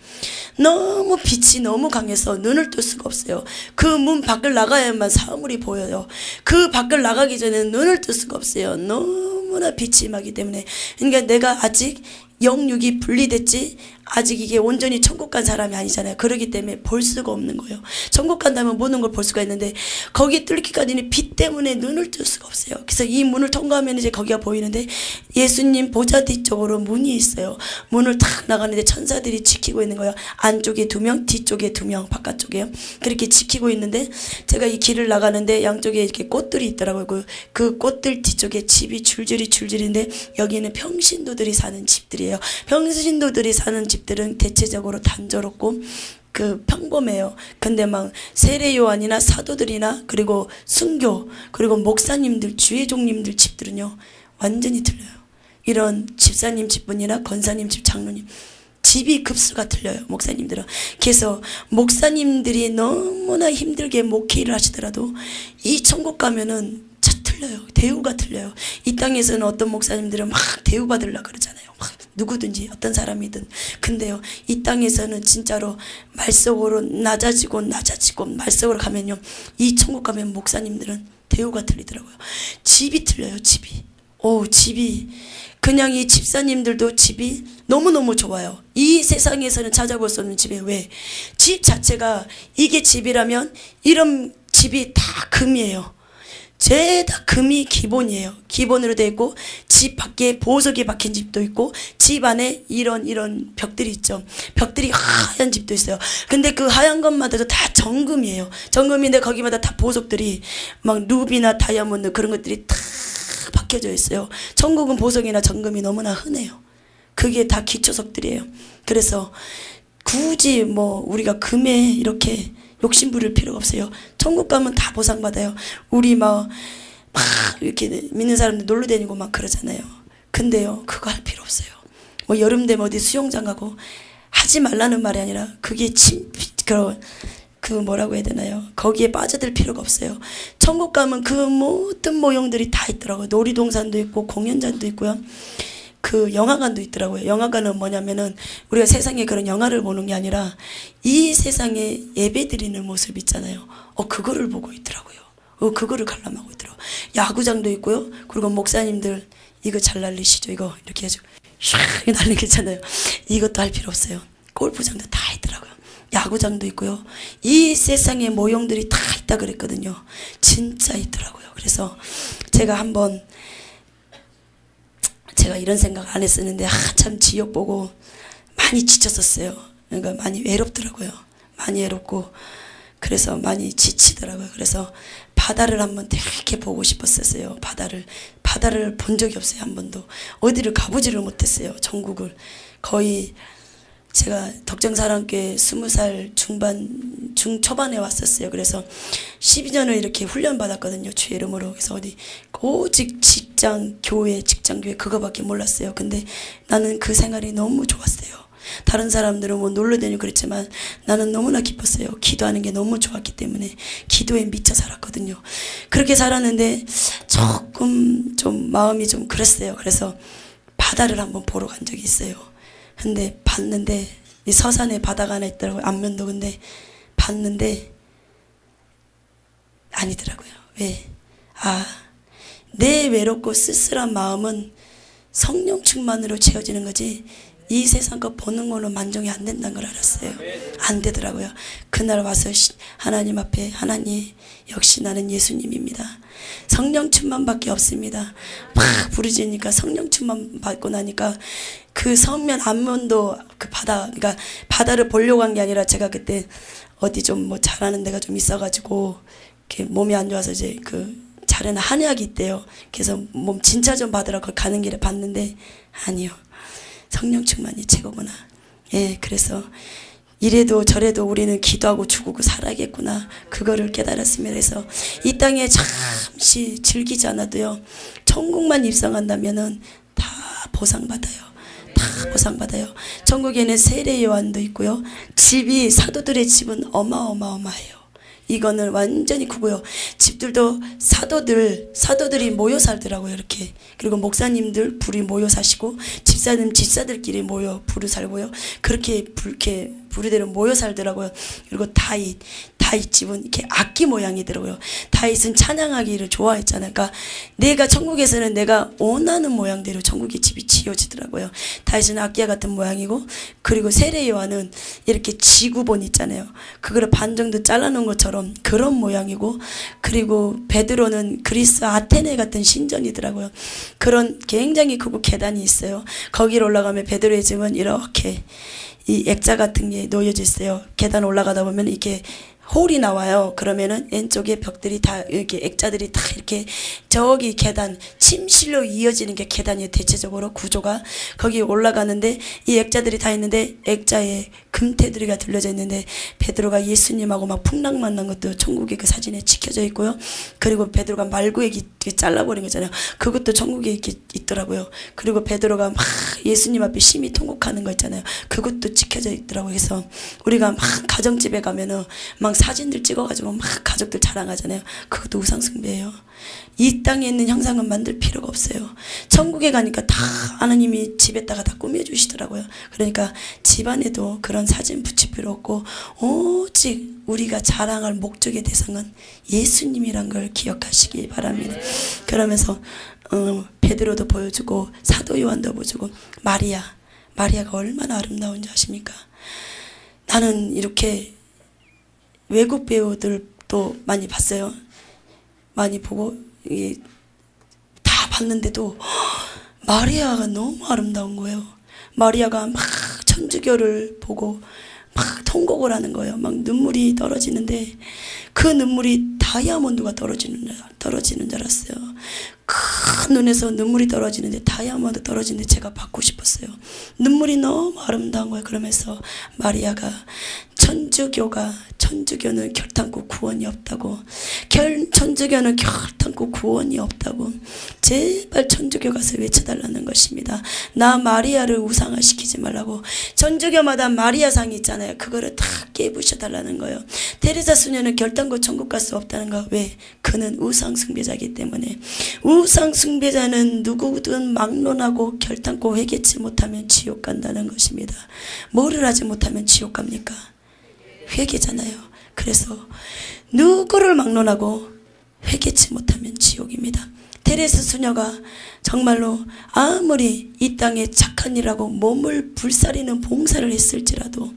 너무 빛이 너무 강해서 눈을 뜰 수가 없어요. 그 문 밖을 나가야만 사물이 보여요. 그 밖을 나가기 전에는 눈을 뜰 수가 없어요. 너무나 빛이 임하기 때문에. 그러니까 내가 아직 영육이 분리됐지 아직 이게 온전히 천국 간 사람이 아니잖아요. 그러기 때문에 볼 수가 없는 거예요. 천국 간다면 모든 걸 볼 수가 있는데, 거기 뚫기까지는 빛 때문에 눈을 뜰 수가 없어요. 그래서 이 문을 통과하면 이제 거기가 보이는데, 예수님 보좌 뒤쪽으로 문이 있어요. 문을 탁 나가는데 천사들이 지키고 있는 거예요. 안쪽에 2명, 뒤쪽에 2명, 바깥쪽에요. 그렇게 지키고 있는데, 제가 이 길을 나가는데 양쪽에 이렇게 꽃들이 있더라고요. 그 꽃들 뒤쪽에 집이 줄줄이인데, 여기는 평신도들이 사는 집들이에요. 평신도들이 사는 집들은 대체적으로 단조롭고 평범해요. 근데 막 세례요한이나 사도들이나 그리고 순교 그리고 목사님들, 주의종님들 집들은요 완전히 틀려요. 이런 집사님 집분이나 권사님 집, 장로님 집이 급수가 틀려요. 목사님들은. 그래서 목사님들이 너무나 힘들게 목회 일을 하시더라도 이 천국 가면은 틀려요. 대우가 틀려요. 이 땅에서는 어떤 목사님들은 막 대우받으려고 그러잖아요. 막 누구든지 어떤 사람이든. 근데요, 이 땅에서는 진짜로 말속으로 낮아지고 말속으로 가면요, 이 천국 가면 목사님들은 대우가 틀리더라고요. 집이 틀려요. 집이 그냥 이 집사님들도 집이 너무너무 좋아요. 이 세상에서는 찾아볼 수 없는 집이에요. 왜? 집 자체가 이게 집이라면 이런 집이 다 금이에요. 죄다 금이 기본이에요. 기본으로 되어 있고, 집 밖에 보석이 박힌 집도 있고, 집 안에 이런 벽들이 있죠. 벽들이 하얀 집도 있어요. 근데 그 하얀 것마다도 다 정금이에요. 정금인데 거기마다 다 보석들이 막 루비나 다이아몬드 그런 것들이 다 박혀져 있어요. 천국은 보석이나 정금이 너무나 흔해요. 그게 다 기초석들이에요. 그래서 굳이 뭐 우리가 금에 이렇게 욕심 부릴 필요가 없어요. 천국 가면 다 보상받아요. 우리 막 이렇게 믿는 사람들 놀러 다니고 막 그러잖아요. 근데요, 그거 할 필요 없어요. 뭐 여름 되면 어디 수영장 가고 하지 말라는 말이 아니라 그게 그 뭐라고 해야 되나요? 거기에 빠져들 필요가 없어요. 천국 가면 그 모든 모형들이 다 있더라고요. 놀이동산도 있고 공연장도 있고요. 그 영화관도 있더라고요. 영화관은 뭐냐면은 우리가 세상에 그런 영화를 보는 게 아니라 이 세상에 예배드리는 모습 있잖아요. 그거를 보고 있더라고요. 그거를 관람하고 있더라고요. 야구장도 있고요. 그리고 목사님들 이거 잘 날리시죠? 이거 이렇게 해가지고 샥 날리게 있잖아요. 이것도 할 필요 없어요. 골프장도 다 있더라고요. 야구장도 있고요. 이 세상의 모형들이 다 있다 그랬거든요. 진짜 있더라고요. 그래서 제가 이런 생각 안 했었는데 한참 지옥 보고 많이 지쳤었어요. 그러니까 많이 외롭더라고요. 많이 외롭고 그래서 많이 지치더라고요. 그래서 바다를 한번 되게 보고 싶었었어요. 바다를 본 적이 없어요. 한 번도. 어디를 가보지를 못했어요. 전국을. 거의 제가 덕정사랑교회 20살 중초반에 왔었어요. 그래서 12년을 이렇게 훈련 받았거든요. 주의 이름으로. 그래서 오직 직장교회 그거밖에 몰랐어요. 근데 나는 그 생활이 너무 좋았어요. 다른 사람들은 뭐 놀러 다니고 그랬지만 나는 너무나 기뻤어요. 기도하는 게 너무 좋았기 때문에 기도에 미쳐 살았거든요. 그렇게 살았는데 조금 좀 마음이 좀 그랬어요. 그래서 바다를 한번 보러 간 적이 있어요. 근데 봤는데 이 서산에 바다가 하나 있더라고요. 안면도. 근데 봤는데 아니더라고요. 왜? 내 외롭고 쓸쓸한 마음은 성령 충만으로 채워지는 거지 이 세상 거 보는 걸로 만족이 안 된다는 걸 알았어요. 안 되더라고요. 그날 와서 하나님 앞에 하나님 역시 나는 예수님입니다. 성령 충만밖에 없습니다. 막 부르짖으니까 성령 충만 받고 나니까 그 성면 안면도 그러니까 바다를 보려고 한 게 아니라 제가 그때 어디 좀 뭐 잘하는 데가 좀 있어가지고 이렇게 몸이 안 좋아서 이제 잘하는 한의학이 있대요. 그래서 몸 진짜 좀 받으러 거기 가는 길에 봤는데 아니요. 성령 충만이 최고구나. 예, 그래서 이래도 저래도 우리는 기도하고 죽고 살아야겠구나. 그거를 깨달았습니다. 그래서 이 땅에 잠시 즐기지 않아도요. 천국만 입성한다면은 다 보상받아요. 다 보상받아요. 천국에는 세례 요한도 있고요. 집이 사도들의 집은 어마어마해요. 이거는 완전히 크고요. 집들도 사도들이 모여 살더라고요. 이렇게. 그리고 목사님들 불이 모여 사시고 집사들끼리 모여 불을 살고요. 그렇게 부르대로 모여 살더라고요. 그리고 다윗 집은 이렇게 악기 모양이더라고요. 다윗은 찬양하기를 좋아했잖아요. 그러니까 내가 천국에서는 내가 원하는 모양대로 천국의 집이 지어지더라고요. 다윗은 악기와 같은 모양이고, 그리고 세례 요한은 이렇게 지구본 있잖아요. 그거를 반 정도 잘라놓은 것처럼 그런 모양이고, 그리고 베드로는 그리스 아테네 같은 신전이더라고요. 그런 굉장히 크고 계단이 있어요. 거기로 올라가면 베드로의 집은 이렇게 이 액자 같은 게 놓여져 있어요. 계단 올라가다 보면 이렇게 홀이 나와요. 그러면은 왼쪽에 벽들이 다 이렇게 액자들이 다 이렇게 저기 계단 침실로 이어지는 게 계단이에요. 대체적으로 구조가 거기 올라가는데 이 액자들이 다 있는데 액자에 금테두리가 둘러져 있는데 베드로가 예수님하고 막 풍랑 만난 것도 천국의 그 사진에 찍혀져 있고요. 그리고 베드로가 말구에게 잘라버린 거잖아요. 그것도 천국에 이렇게 있더라고요. 그리고 베드로가 막 예수님 앞에 심히 통곡하는 거 있잖아요. 그것도 찍혀져 있더라고요. 그래서 우리가 막 가정집에 가면은 막 사진들 찍어가지고 막 가족들 자랑하잖아요. 그것도 우상숭배예요. 이 땅에 있는 형상은 만들 필요가 없어요. 천국에 가니까 다 하나님이 집에다가 다 꾸며주시더라고요. 그러니까 집안에도 그런 사진 붙일 필요 없고 오직 우리가 자랑할 목적의 대상은 예수님이란 걸 기억하시기 바랍니다. 그러면서 베드로도 보여주고 사도 요한도 보여주고 마리아가 얼마나 아름다운지 아십니까? 나는 이렇게 외국 배우들도 많이 봤어요. 많이 보고 다 봤는데도 마리아가 너무 아름다운 거예요. 마리아가 막 천주교를 보고 막 통곡을 하는 거예요. 막 눈물이 떨어지는데 그 눈물이 다이아몬드가 떨어지는 줄 알았어요. 큰 눈에서 눈물이 떨어지는데, 다이아몬드 떨어지는데 제가 받고 싶었어요. 눈물이 너무 아름다운 거예요. 그러면서 마리아가 천주교는 결탄코 구원이 없다고, 천주교는 결탄코 구원이 없다고 제발 천주교 가서 외쳐달라는 것입니다. 나 마리아를 우상화시키지 말라고. 천주교마다 마리아상이 있잖아요. 그거를 다 깨부셔달라는 거예요. 테레사 수녀는 결탄코 천국 갈 수 없다는 거. 왜? 그는 우상숭배자이기 때문에. 우상숭배자는 누구든 막론하고 결탄코 회개치 못하면 지옥 간다는 것입니다. 뭐를 하지 못하면 지옥 갑니까? 회개잖아요. 그래서 누구를 막론하고 회개치 못하면 지옥입니다. 테레사 수녀가 정말로 아무리 이 땅에 착한 일하고 몸을 불사리는 봉사를 했을지라도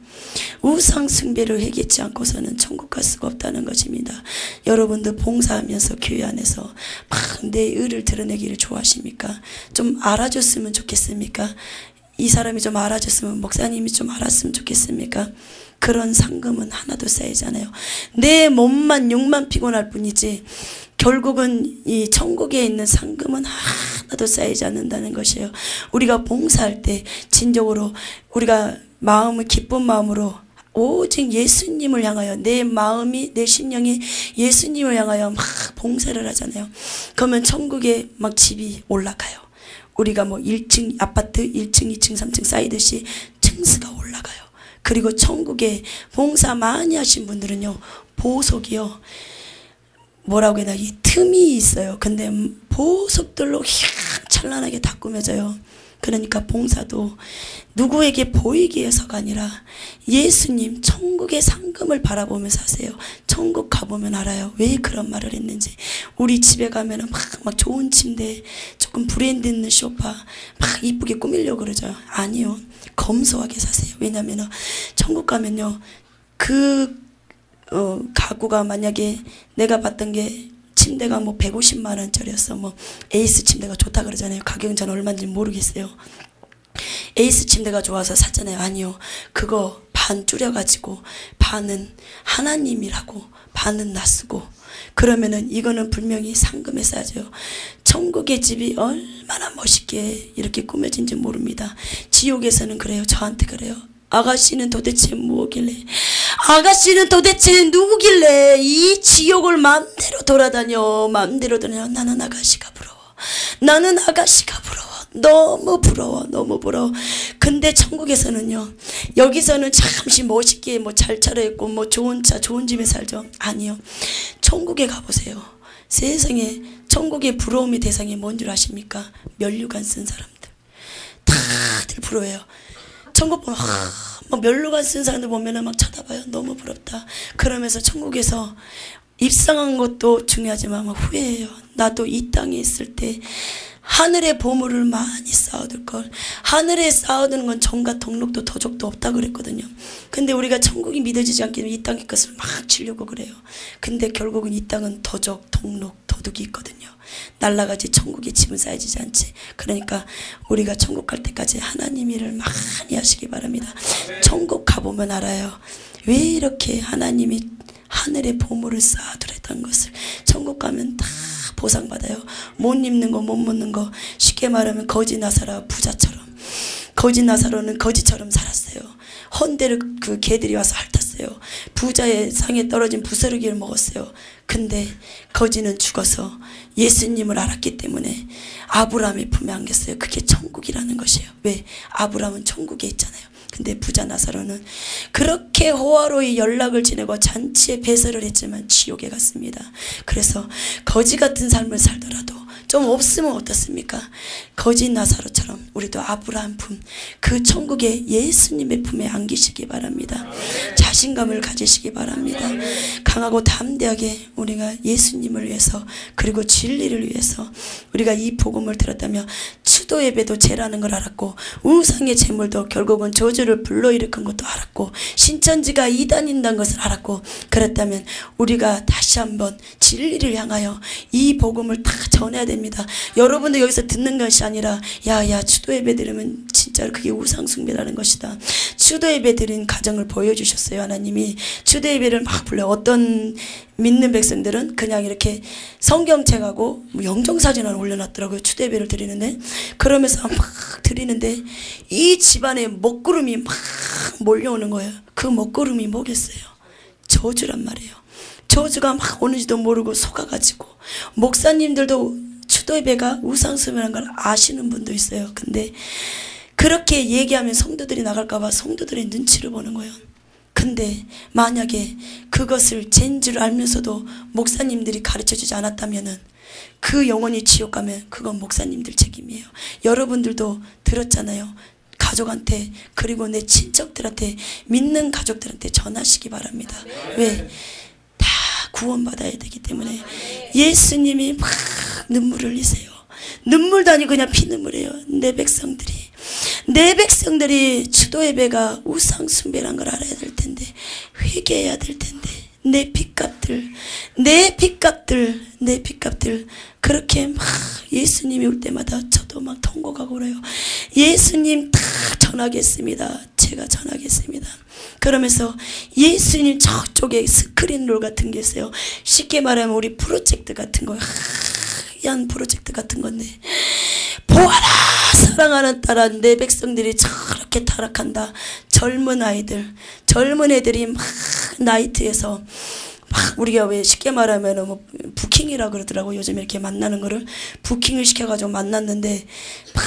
우상 숭배를 회개치 않고서는 천국 갈 수가 없다는 것입니다. 여러분들 봉사하면서 교회 안에서 막 내 의를 드러내기를 좋아하십니까? 좀 알아줬으면 좋겠습니까? 이 사람이 좀 알아줬으면, 목사님이 좀 알았으면 좋겠습니까? 그런 상금은 하나도 쌓이지 않아요. 내 몸만 육만 피곤할 뿐이지 결국은 이 천국에 있는 상금은 하나도 쌓이지 않는다는 것이에요. 우리가 봉사할 때 진정으로 우리가 마음을 기쁜 마음으로 오직 예수님을 향하여, 내 마음이, 내 심령이 예수님을 향하여 막 봉사를 하잖아요. 그러면 천국에 막 집이 올라가요. 우리가 뭐 1층 아파트 1층 2층 3층 쌓이듯이 층수가 올라가요. 그리고 천국에 봉사 많이 하신 분들은요, 보석이요, 뭐라고 해야 되나, 이 틈이 있어요. 근데 보석들로 찬란하게 다 꾸며져요. 그러니까 봉사도 누구에게 보이기 위해서가 아니라 예수님 천국의 상금을 바라보면서 하세요. 천국 가보면 알아요. 왜 그런 말을 했는지. 우리 집에 가면은 막 좋은 침대, 조금 브랜드 있는 소파 막 이쁘게 꾸미려고 그러죠. 아니요. 검소하게 사세요. 왜냐면은 천국 가면요, 그 가구가 만약에 내가 봤던 게 침대가 뭐 150만 원짜리였어. 뭐 에이스 침대가 좋다 그러잖아요. 가격은 저는 얼마인지 모르겠어요. 에이스 침대가 좋아서 샀잖아요. 아니요. 그거 반 줄여가지고 반은 하나님이라고 반은 나 쓰고, 그러면은 이거는 분명히 상금에 싸져요. 천국의 집이 얼마나 멋있게 이렇게 꾸며진지 모릅니다. 지옥에서는 그래요. 저한테 그래요. 아가씨는 도대체 뭐길래, 아가씨는 도대체 누구길래 이 지옥을 마음대로 돌아다녀. 나는 아가씨가 부러워. 나는 아가씨가 부러워. 너무 부러워. 너무 부러워. 근데 천국에서는요, 여기서는 잠시 멋있게 뭐 잘 차려입고 뭐 좋은 차 좋은 집에 살죠. 아니요. 천국에 가보세요. 세상에 천국의 부러움의 대상이 뭔 줄 아십니까? 면류관 쓴 사람들. 다들 부러워요. 천국 보면 막 면류관 쓴 사람들 보면은 막 쳐다봐요. 너무 부럽다. 그러면서 천국에서 입상한 것도 중요하지만 막 후회해요. 나도 이 땅에 있을 때 하늘의 보물을 많이 쌓아둘 걸. 하늘에 쌓아두는 건 정과 덕록도 도적도 없다 그랬거든요. 근데 우리가 천국이 믿어지지 않기 때문에 이 땅의 것을 막 치려고 그래요. 근데 결국은 이 땅은 도적, 덕록, 도둑이 있거든요. 날라가지 천국의 집은 쌓여지지 않지. 그러니까 우리가 천국 갈 때까지 하나님 일을 많이 하시기 바랍니다. 천국 가보면 알아요. 왜 이렇게 하나님이 하늘의 보물을 쌓아두랬던 것을. 천국 가면 다 보상받아요. 못 입는 거, 못 먹는 거. 쉽게 말하면 거지 나사라 부자처럼. 거지 나사로는 거지처럼 살았어요. 헌대를 그 개들이 와서 핥았어요. 부자의 상에 떨어진 부스러기를 먹었어요. 근데 거지는 죽어서 예수님을 알았기 때문에 아브라함의 품에 안겼어요. 그게 천국이라는 것이에요. 왜? 아브라함은 천국에 있잖아요. 근데 부자 나사로는 그렇게 호화로이 연락을 지내고 잔치에 배설을 했지만 지옥에 갔습니다. 그래서 거지 같은 삶을 살더라도 좀 없으면 어떻습니까? 거지 나사로처럼 우리도 아브라함 품, 그 천국의 예수님의 품에 안기시기 바랍니다. 자신감을 가지시기 바랍니다. 강하고 담대하게 우리가 예수님을 위해서, 그리고 진리를 위해서 우리가 이 복음을 들었다면 추도 예배도 죄라는 걸 알았고, 우상의 제물도 결국은 저주를 불러일으킨 것도 알았고, 신천지가 이단인다는 것을 알았고, 그렇다면 우리가 다시 한번 진리를 향하여 이 복음을 다 전해야 됩니다. 여러분도 여기서 듣는 것이 아니라, 야야 추도 예배 들으면 진짜 그게 우상 숭배라는 것이다. 추도 예배 드린 가정을 보여주셨어요. 하나님이 추도 예배를 막 불러요. 어떤 믿는 백성들은 그냥 이렇게 성경책하고 뭐 영정사진을 올려놨더라고요. 추도 예배를 드리는데, 그러면서 막 드리는데 이 집안에 먹구름이 막 몰려오는 거예요. 그 먹구름이 뭐겠어요? 저주란 말이에요. 저주가 막 오는지도 모르고 속아가지고, 목사님들도 추도 예배가 우상숭배라는 걸 아시는 분도 있어요. 근데 그렇게 얘기하면 성도들이 나갈까봐 성도들의 눈치를 보는 거예요. 근데 만약에 그것을 죄인 줄 알면서도 목사님들이 가르쳐주지 않았다면은 그 영혼이 지옥 가면 그건 목사님들 책임이에요. 여러분들도 들었잖아요. 가족한테, 그리고 내 친척들한테, 믿는 가족들한테 전하시기 바랍니다. 왜? 다 구원받아야 되기 때문에. 예수님이 막 눈물을 흘리세요. 눈물도 아니고 그냥 피눈물이에요. 내 백성들이 추도 예배가 우상 숭배란 걸 알아야 될 텐데, 회개해야 될 텐데, 내 빚값들 그렇게 막 예수님이 올 때마다 저도 막 통곡하고 그래요. 예수님 다 전하겠습니다. 제가 전하겠습니다. 그러면서 예수님 저쪽에 스크린롤 같은 게 있어요. 쉽게 말하면 우리 프로젝트 같은 거, 하얀 프로젝트 같은 건데, 보아라 사랑하는 딸아, 내 백성들이 저렇게 타락한다. 젊은 애들이 막 나이트에서 막, 우리가 왜 쉽게 말하면 뭐 부킹이라 그러더라고. 요즘 이렇게 만나는 거를 부킹을 시켜가지고 만났는데 막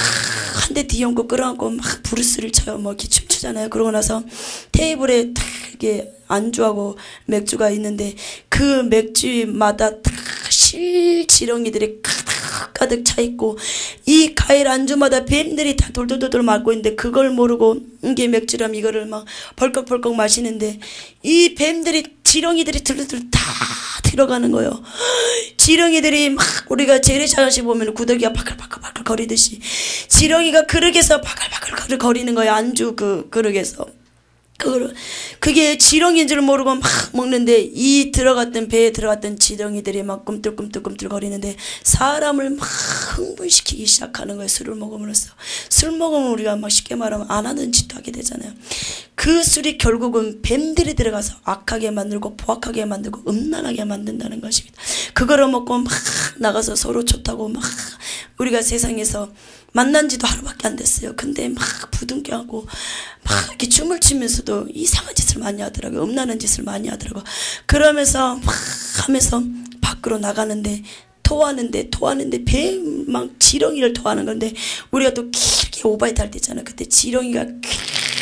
한 대 뒤엉고 끌어안고 막 브루스를 쳐요. 뭐 이렇게 춤추잖아요. 그러고 나서 테이블에 딱 이게 안주하고 맥주가 있는데 그 맥주마다 다 실지렁이들이 가득 차 있고, 이 과일 안주마다 뱀들이 다 돌돌돌 맞고 있는데 그걸 모르고 이게 맥주라면 이거를 막 벌컥벌컥 마시는데, 이 뱀들이, 지렁이들이 들들들 다 들어가는 거예요. 지렁이들이 막, 우리가 재래식 아저씨 보면 구더기가 바글바글 거리듯이 지렁이가 그릇에서 바글바글 거리는 거예요. 안주 그 그릇에서. 그게 지렁이인 줄 모르고 막 먹는데, 이 들어갔던 배에 들어갔던 지렁이들이 막 꿈틀꿈틀 거리는데 사람을 막 흥분시키기 시작하는 거예요. 술을 먹음으로써. 술 먹으면 우리가 막 쉽게 말하면 안 하는 짓도 하게 되잖아요. 그 술이 결국은 뱀들이 들어가서 악하게 만들고 포악하게 만들고 음란하게 만든다는 것입니다. 그거를 먹고 막 나가서 서로 좋다고 막, 우리가 세상에서 만난 지도 하루밖에 안 됐어요. 근데 막 부둥켜하고 막 이렇게 춤을 추면서도 이상한 짓을 많이 하더라고요. 음란한 짓을 많이 하더라고요. 그러면서 막 하면서 밖으로 나가는데 토하는데 뱀 막 지렁이를 토하는 건데, 우리가 또 길게 오바이트 할 때 있잖아요. 그때 지렁이가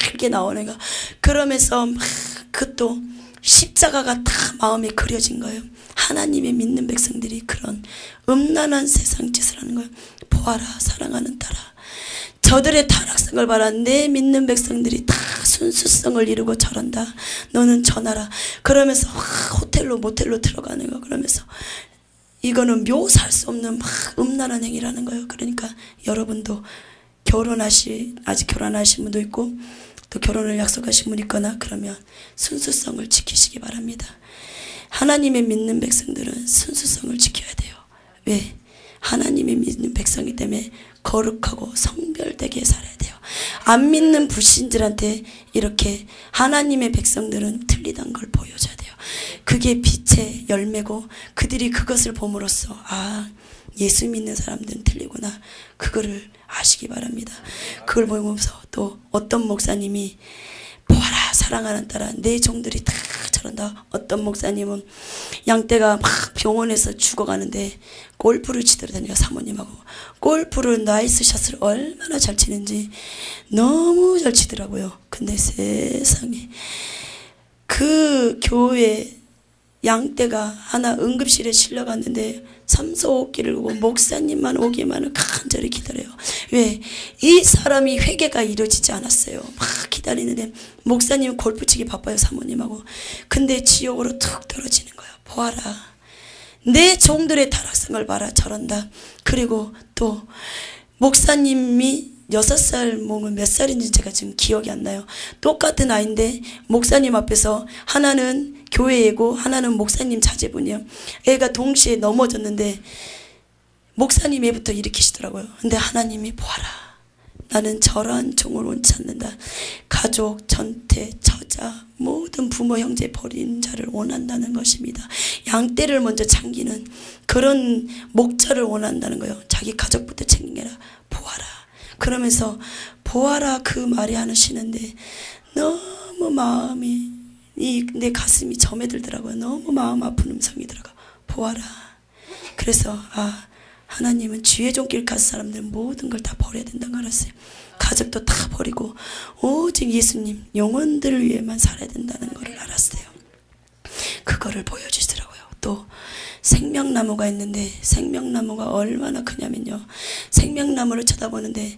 길게 나오는 거. 그러면서 막 그것도 십자가가 다 마음에 그려진 거예요. 하나님의 믿는 백성들이 그런 음란한 세상 짓을 하는 거예요. 보아라 사랑하는 딸아, 저들의 타락성을 봐라. 내 믿는 백성들이 다 순수성을 이루고 저런다. 너는 전하라. 그러면서 호텔로 모텔로 들어가는 거. 그러면서 이거는 묘사할 수 없는 막 음란한 행위라는 거예요. 그러니까 여러분도 아직 결혼 안 하신 분도 있고 또 결혼을 약속하신 분 있거나 그러면 순수성을 지키시기 바랍니다. 하나님의 믿는 백성들은 순수성을 지켜야 돼요. 왜? 하나님의 믿는 백성이기 때문에 거룩하고 성별되게 살아야 돼요. 안 믿는 불신들한테 이렇게 하나님의 백성들은 틀리다는 걸 보여줘야 돼요. 그게 빛의 열매고, 그들이 그것을 봄으로써 아, 예수 믿는 사람들은 틀리구나, 그거를 아시기 바랍니다. 그걸 보면서 또 어떤 목사님이 보아라 사랑하는 딸아, 내 종들이 다 저런다. 어떤 목사님은 양떼가 막 병원에서 죽어가는데 골프를 치더라고요. 사모님하고 골프를 나이스 샷을 얼마나 잘 치는지 너무 잘 치더라고요. 근데 세상에 그 교회 양떼가 하나 응급실에 실려갔는데 3소5기를 오고 목사님만 오기만은 간절히 기다려요. 왜? 이 사람이 회개가 이루어지지 않았어요. 막 기다리는데 목사님은 골프치기 바빠요, 사모님하고. 근데 지옥으로 툭 떨어지는 거예요. 보아라 내 종들의 타락성을 봐라, 저런다. 그리고 또 목사님이 6살 먹은 몇 살인지 제가 지금 기억이 안 나요. 똑같은 아이인데 목사님 앞에서 하나는 교회 애고 하나는 목사님 자제분이요. 애가 동시에 넘어졌는데 목사님 애부터 일으키시더라고요. 근데 하나님이 보아라 나는 저러한 종을 원치 않는다. 가족, 전태, 처자, 모든 부모, 형제 버린 자를 원한다는 것입니다. 양떼를 먼저 챙기는 그런 목자를 원한다는 거예요. 자기 가족부터 챙겨라. 보아라. 그러면서 보아라 그 말이 하시는데 너무 마음이 내 가슴이 점에들더라고요. 너무 마음 아픈 음성이더라고요. 보아라. 그래서 하나님은 주의 종길 간 사람들은 모든 걸 다 버려야 된다는 걸 알았어요. 가족도 다 버리고 오직 예수님 영혼들을 위해만 살아야 된다는 걸 알았어요. 그거를 보여주시더라고요. 또 생명나무가 있는데 생명나무가 얼마나 크냐면요. 생명나무를 쳐다보는데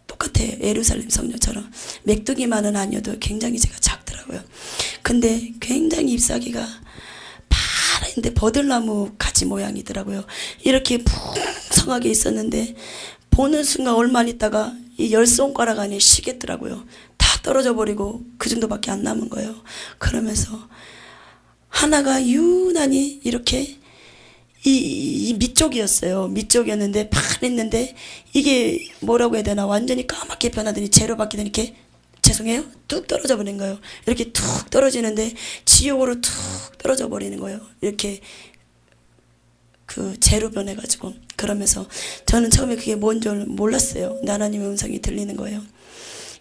똑같아요. 예루살렘 성녀처럼 맥두기만은 아니어도 굉장히 제가 작더라고요. 근데 굉장히 잎사귀가 파란데 버들나무 가지 모양이더라고요. 이렇게 풍성하게 있었는데 보는 순간 얼마 있다가 이 열 손가락 안에 쉬겠더라고요. 다 떨어져 버리고 그 정도밖에 안 남은 거예요. 그러면서 하나가 유난히 이렇게 이 밑쪽이었어요. 밑쪽이었는데 파랬는데 이게 뭐라고 해야 되나 완전히 까맣게 변하더니 재로 바뀌더니 이렇게 죄송해요? 뚝 떨어져 버린 거예요. 이렇게 툭 떨어지는데 지옥으로 툭 떨어져 버리는 거예요. 이렇게 그 재로 변해가지고. 그러면서 저는 처음에 그게 뭔 줄 몰랐어요. 하나님의 음성이 들리는 거예요.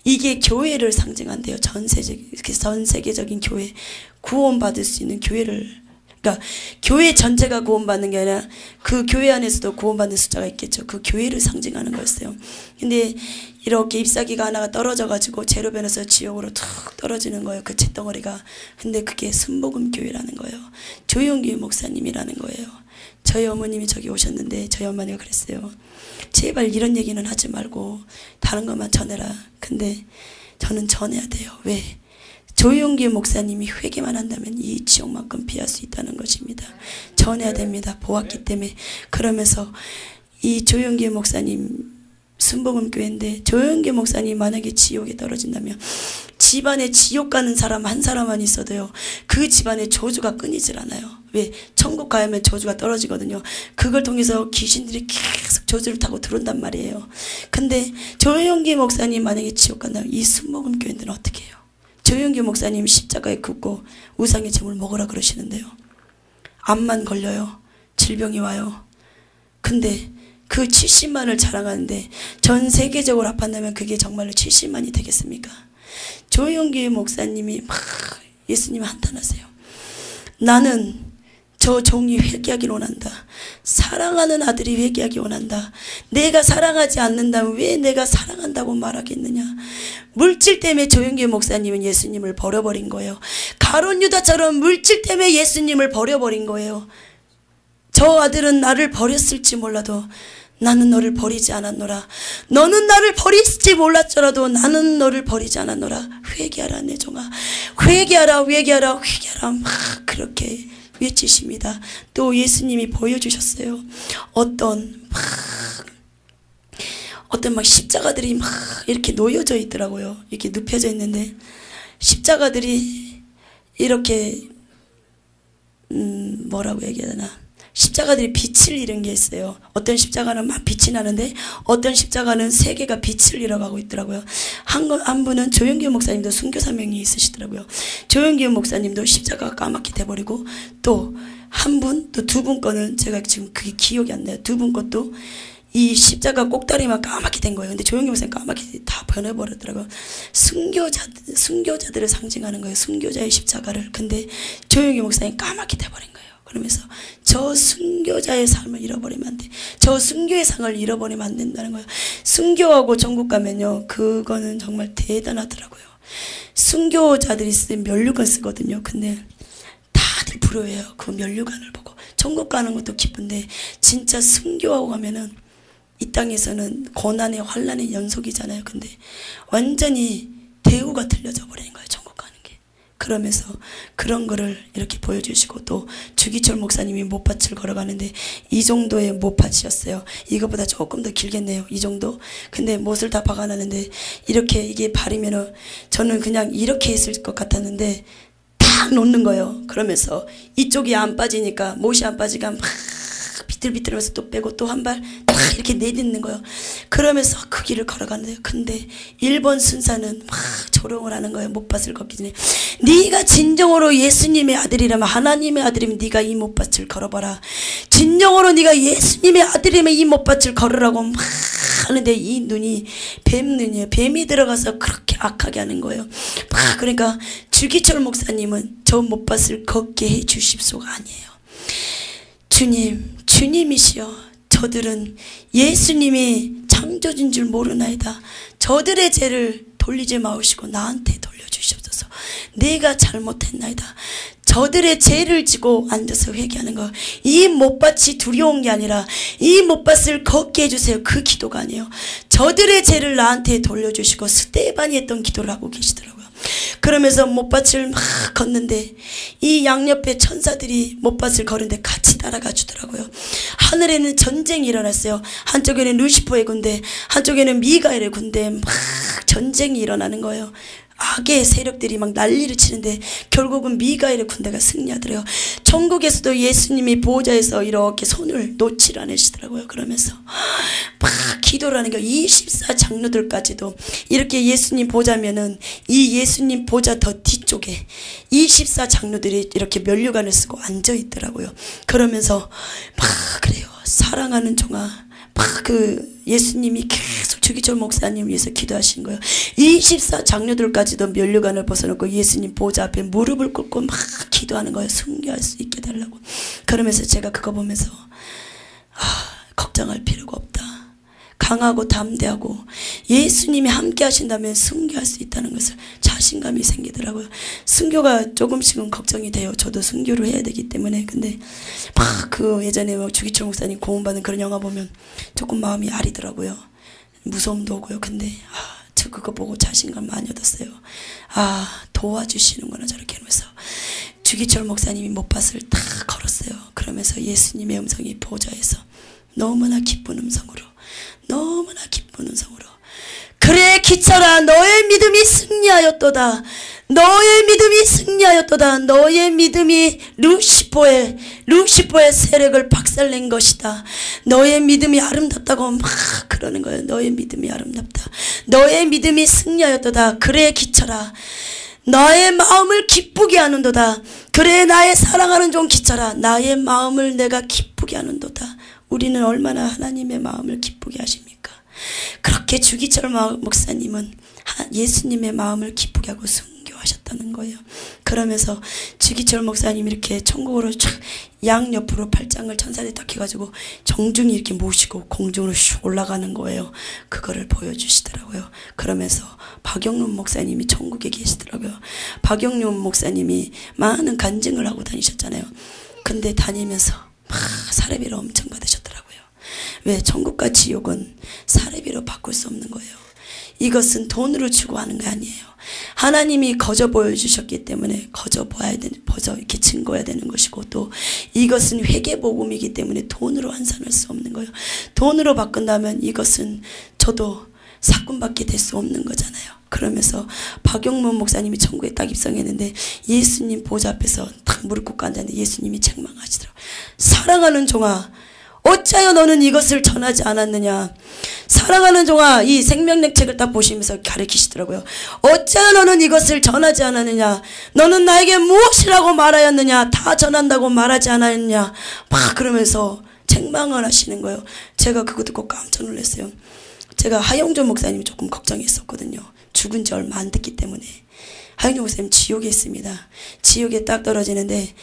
이게 교회를 상징한대요. 전 세계적인 교회, 구원받을 수 있는 교회를. 그러니까 교회 전체가 구원받는 게 아니라 그 교회 안에서도 구원받는 숫자가 있겠죠. 그 교회를 상징하는 거였어요. 근데 이렇게 잎사귀가 하나가 떨어져가지고 재로 변해서 지옥으로 툭 떨어지는 거예요. 그 잿덩어리가. 근데 그게 순복음 교회라는 거예요. 조용기 목사님이라는 거예요. 저희 어머님이 저기 오셨는데 저희 어머니가 그랬어요. 제발 이런 얘기는 하지 말고 다른 것만 전해라. 근데 저는 전해야 돼요. 왜? 조용기 목사님이 회개만 한다면 이 지옥만큼 피할 수 있다는 것입니다. 전해야 됩니다. 보았기 때문에. 그러면서 이 조용기 목사님 순복음 교회인데 조용기 목사님 만약에 지옥에 떨어진다면 집안에 지옥 가는 사람 한 사람만 있어도요. 그 집안에 저주가 끊이질 않아요. 왜? 천국 가면 저주가 떨어지거든요. 그걸 통해서 귀신들이 계속 저주를 타고 들어온단 말이에요. 근데 조용기 목사님 만약에 지옥 간다면 이 순복음 교회들은 어떻게 해요? 조용기 목사님 십자가에 긋고 우상의 제물 먹으라 그러시는데요. 암만 걸려요. 질병이 와요. 근데 그 70만을 자랑하는데 전 세계적으로 합한다면 그게 정말로 70만이 되겠습니까? 조용기 목사님이 막 예수님 한탄하세요. 나는 저 종이 회개하기를 원한다. 사랑하는 아들이 회개하기 원한다. 내가 사랑하지 않는다면 왜 내가 사랑한다고 말하겠느냐. 물질 때문에 조용기 목사님은 예수님을 버려버린 거예요. 가룟 유다처럼 물질 때문에 예수님을 버려버린 거예요. 저 아들은 나를 버렸을지 몰라도 나는 너를 버리지 않았노라. 너는 나를 버릴지 몰랐더라도 나는 너를 버리지 않았노라. 회개하라 내 종아. 회개하라 회개하라 회개하라. 막 그렇게 외치십니다. 또 예수님이 보여주셨어요. 어떤 막 십자가들이 막 이렇게 놓여져 있더라고요. 이렇게 눕혀져 있는데 십자가들이 이렇게 뭐라고 얘기해야 되나. 십자가들이 빛을 잃은 게 있어요. 어떤 십자가는 막 빛이 나는데 어떤 십자가는 세 개가 빛을 잃어가고 있더라고요. 한 분은 조용기 목사님도 순교사명이 있으시더라고요. 조용기 목사님도 십자가가 까맣게 돼버리고 또 한 분, 또 두 분 거는 제가 지금 그게 기억이 안 나요. 두 분 것도 이 십자가 꼭다리만 까맣게 된 거예요. 근데 조용기 목사님 까맣게 다 변해버렸더라고요. 순교자들을 상징하는 거예요. 순교자의 십자가를. 근데 조용기 목사님 까맣게 돼버린 거예요. 그러면서 저 순교자의 삶을 잃어버리면 안 돼. 저 순교의 상을 잃어버리면 안 된다는 거예요. 순교하고 천국 가면요. 그거는 정말 대단하더라고요. 순교자들이 쓰는 면류관 쓰거든요. 근데 다들 부러워해요. 그 면류관을 보고. 천국 가는 것도 기쁜데 진짜 순교하고 가면은 이 땅에서는 고난의 환난의 연속이잖아요. 근데 완전히 대우가 틀려져 버리는 거예요. 천국 가는 게. 그러면서 그런 거를 이렇게 보여주시고 또 주기철 목사님이 못밭을 걸어가는데 이 정도의 못밭이었어요. 이거보다 조금 더 길겠네요. 이 정도. 근데 못을 다 박아놨는데 이렇게 이게 발이면은 저는 그냥 이렇게 있을 것 같았는데 탁 놓는 거예요. 그러면서 이쪽이 안 빠지니까 못이 안 빠지니까 막 비틀비틀하면서 또 빼고 또 한 발 딱 이렇게 내딛는 거예요. 그러면서 그 길을 걸어가는데요. 근데 1번 순사는 막 조롱을 하는 거예요. 못밭을 걷기 전에. 네가 진정으로 예수님의 아들이라면, 하나님의 아들이면 네가 이 못밭을 걸어봐라. 진정으로 네가 예수님의 아들이면 이 못밭을 걸으라고 막 하는데, 이 눈이 뱀 눈이에요. 뱀이 들어가서 그렇게 악하게 하는 거예요. 막 그러니까 주기철 목사님은 저 못밭을 걷게 해 주십소가 아니에요. 주님, 주님이시여, 저들은 예수님이 창조주인 줄 모르나이다. 저들의 죄를 돌리지 마시고 나한테 돌려주시옵소서. 내가 잘못했나이다. 저들의 죄를 지고 앉아서 회개하는 거, 이 못밭이 두려운 게 아니라 이 못밭을 걷게 해주세요. 그 기도가 아니에요. 저들의 죄를 나한테 돌려주시고, 스데반이 했던 기도를 하고 계시더라고요. 그러면서 못밭을 막 걷는데 이 양옆에 천사들이 못밭을 걸은데 같이 따라가 주더라고요. 하늘에는 전쟁이 일어났어요. 한쪽에는 루시퍼의 군대, 한쪽에는 미가엘의 군대, 막 전쟁이 일어나는 거예요. 악의 세력들이 막 난리를 치는데 결국은 미가엘의 군대가 승리하더래요. 천국에서도 예수님이 보호자에서 이렇게 손을 놓질 않으시더라고요. 그러면서 막 기도를 하는 게, 24장로들까지도 이렇게 예수님 보자면은 이 예수님 보자 더 뒤쪽에 24장로들이 이렇게 면류관을 쓰고 앉아 있더라고요. 그러면서 막 그래요. 사랑하는 종아, 막 그 예수님이 계속 주기철 목사님 위해서 기도하신 거예요. 24장로들까지도 면류관을 벗어놓고 예수님 보좌 앞에 무릎을 꿇고 막 기도하는 거예요. 순교할 수 있게 달라고. 그러면서 제가 그거 보면서 걱정할 필요가 없다. 강하고 담대하고 예수님이 함께 하신다면 순교할 수 있다는 것을 자신감이 생기더라고요. 순교가 조금씩은 걱정이 돼요. 저도 순교를 해야 되기 때문에. 근데 막 그 예전에 막 주기철 목사님 고음받은 그런 영화 보면 조금 마음이 아리더라고요. 무서움도 오고요. 근데 저 그거 보고 자신감 많이 얻었어요. 도와주시는구나 저렇게 하면서. 주기철 목사님이 못밭을 다 걸었어요. 그러면서 예수님의 음성이 보좌에서 너무나 기쁜 음성으로, 너무나 기쁜 음성으로, 그래 기철아, 너의 믿음이 승리하였도다. 너의 믿음이 승리하였도다. 너의 믿음이 루시퍼의 세력을 박살낸 것이다. 너의 믿음이 아름답다고 막 그러는 거예요. 너의 믿음이 아름답다. 너의 믿음이 승리하였도다. 그래 기철아, 나의 마음을 기쁘게 하는도다. 그래 나의 사랑하는 종 기철아, 나의 마음을 내가 기쁘게 하는도다. 우리는 얼마나 하나님의 마음을 기쁘게 하십니까? 그렇게 주기철 목사님은 예수님의 마음을 기쁘게 하고 순교하셨다는 거예요. 그러면서 주기철 목사님이 이렇게 천국으로 쫙 양옆으로 팔짱을 천사들이 딱 해가지고 정중히 이렇게 모시고 공중으로 슉 올라가는 거예요. 그거를 보여주시더라고요. 그러면서 박영륜 목사님이 천국에 계시더라고요. 박영륜 목사님이 많은 간증을 하고 다니셨잖아요. 근데 다니면서 막 사례비를 엄청 받으셨더라고요. 왜? 천국과 지옥은 사례비로 바꿀 수 없는 거예요. 이것은 돈으로 주고 하는 게 아니에요. 하나님이 거저 보여주셨기 때문에 거저 이렇게 증거해야 되는 것이고, 또 이것은 회개복음이기 때문에 돈으로 환산할 수 없는 거예요. 돈으로 바꾼다면 이것은 저도 사꾼밖에 될 수 없는 거잖아요. 그러면서 박영문 목사님이 천국에 딱 입성했는데 예수님 보좌 앞에서 딱 무릎 꿇고 앉았는데 예수님이 책망하시더라고요. 사랑하는 종아, 어찌하여 너는 이것을 전하지 않았느냐. 사랑하는 종아, 이 생명력 책을 딱 보시면서 가르치시더라고요. 어찌하여 너는 이것을 전하지 않았느냐. 너는 나에게 무엇이라고 말하였느냐. 다 전한다고 말하지 않았느냐. 막 그러면서 책망을 하시는 거예요. 제가 그거 듣고 깜짝 놀랐어요. 제가 하영조 목사님이 조금 걱정했었거든요. 죽은 지 얼마 안 됐기 때문에. 하영조 목사님 지옥에 있습니다. 지옥에 딱 떨어지는데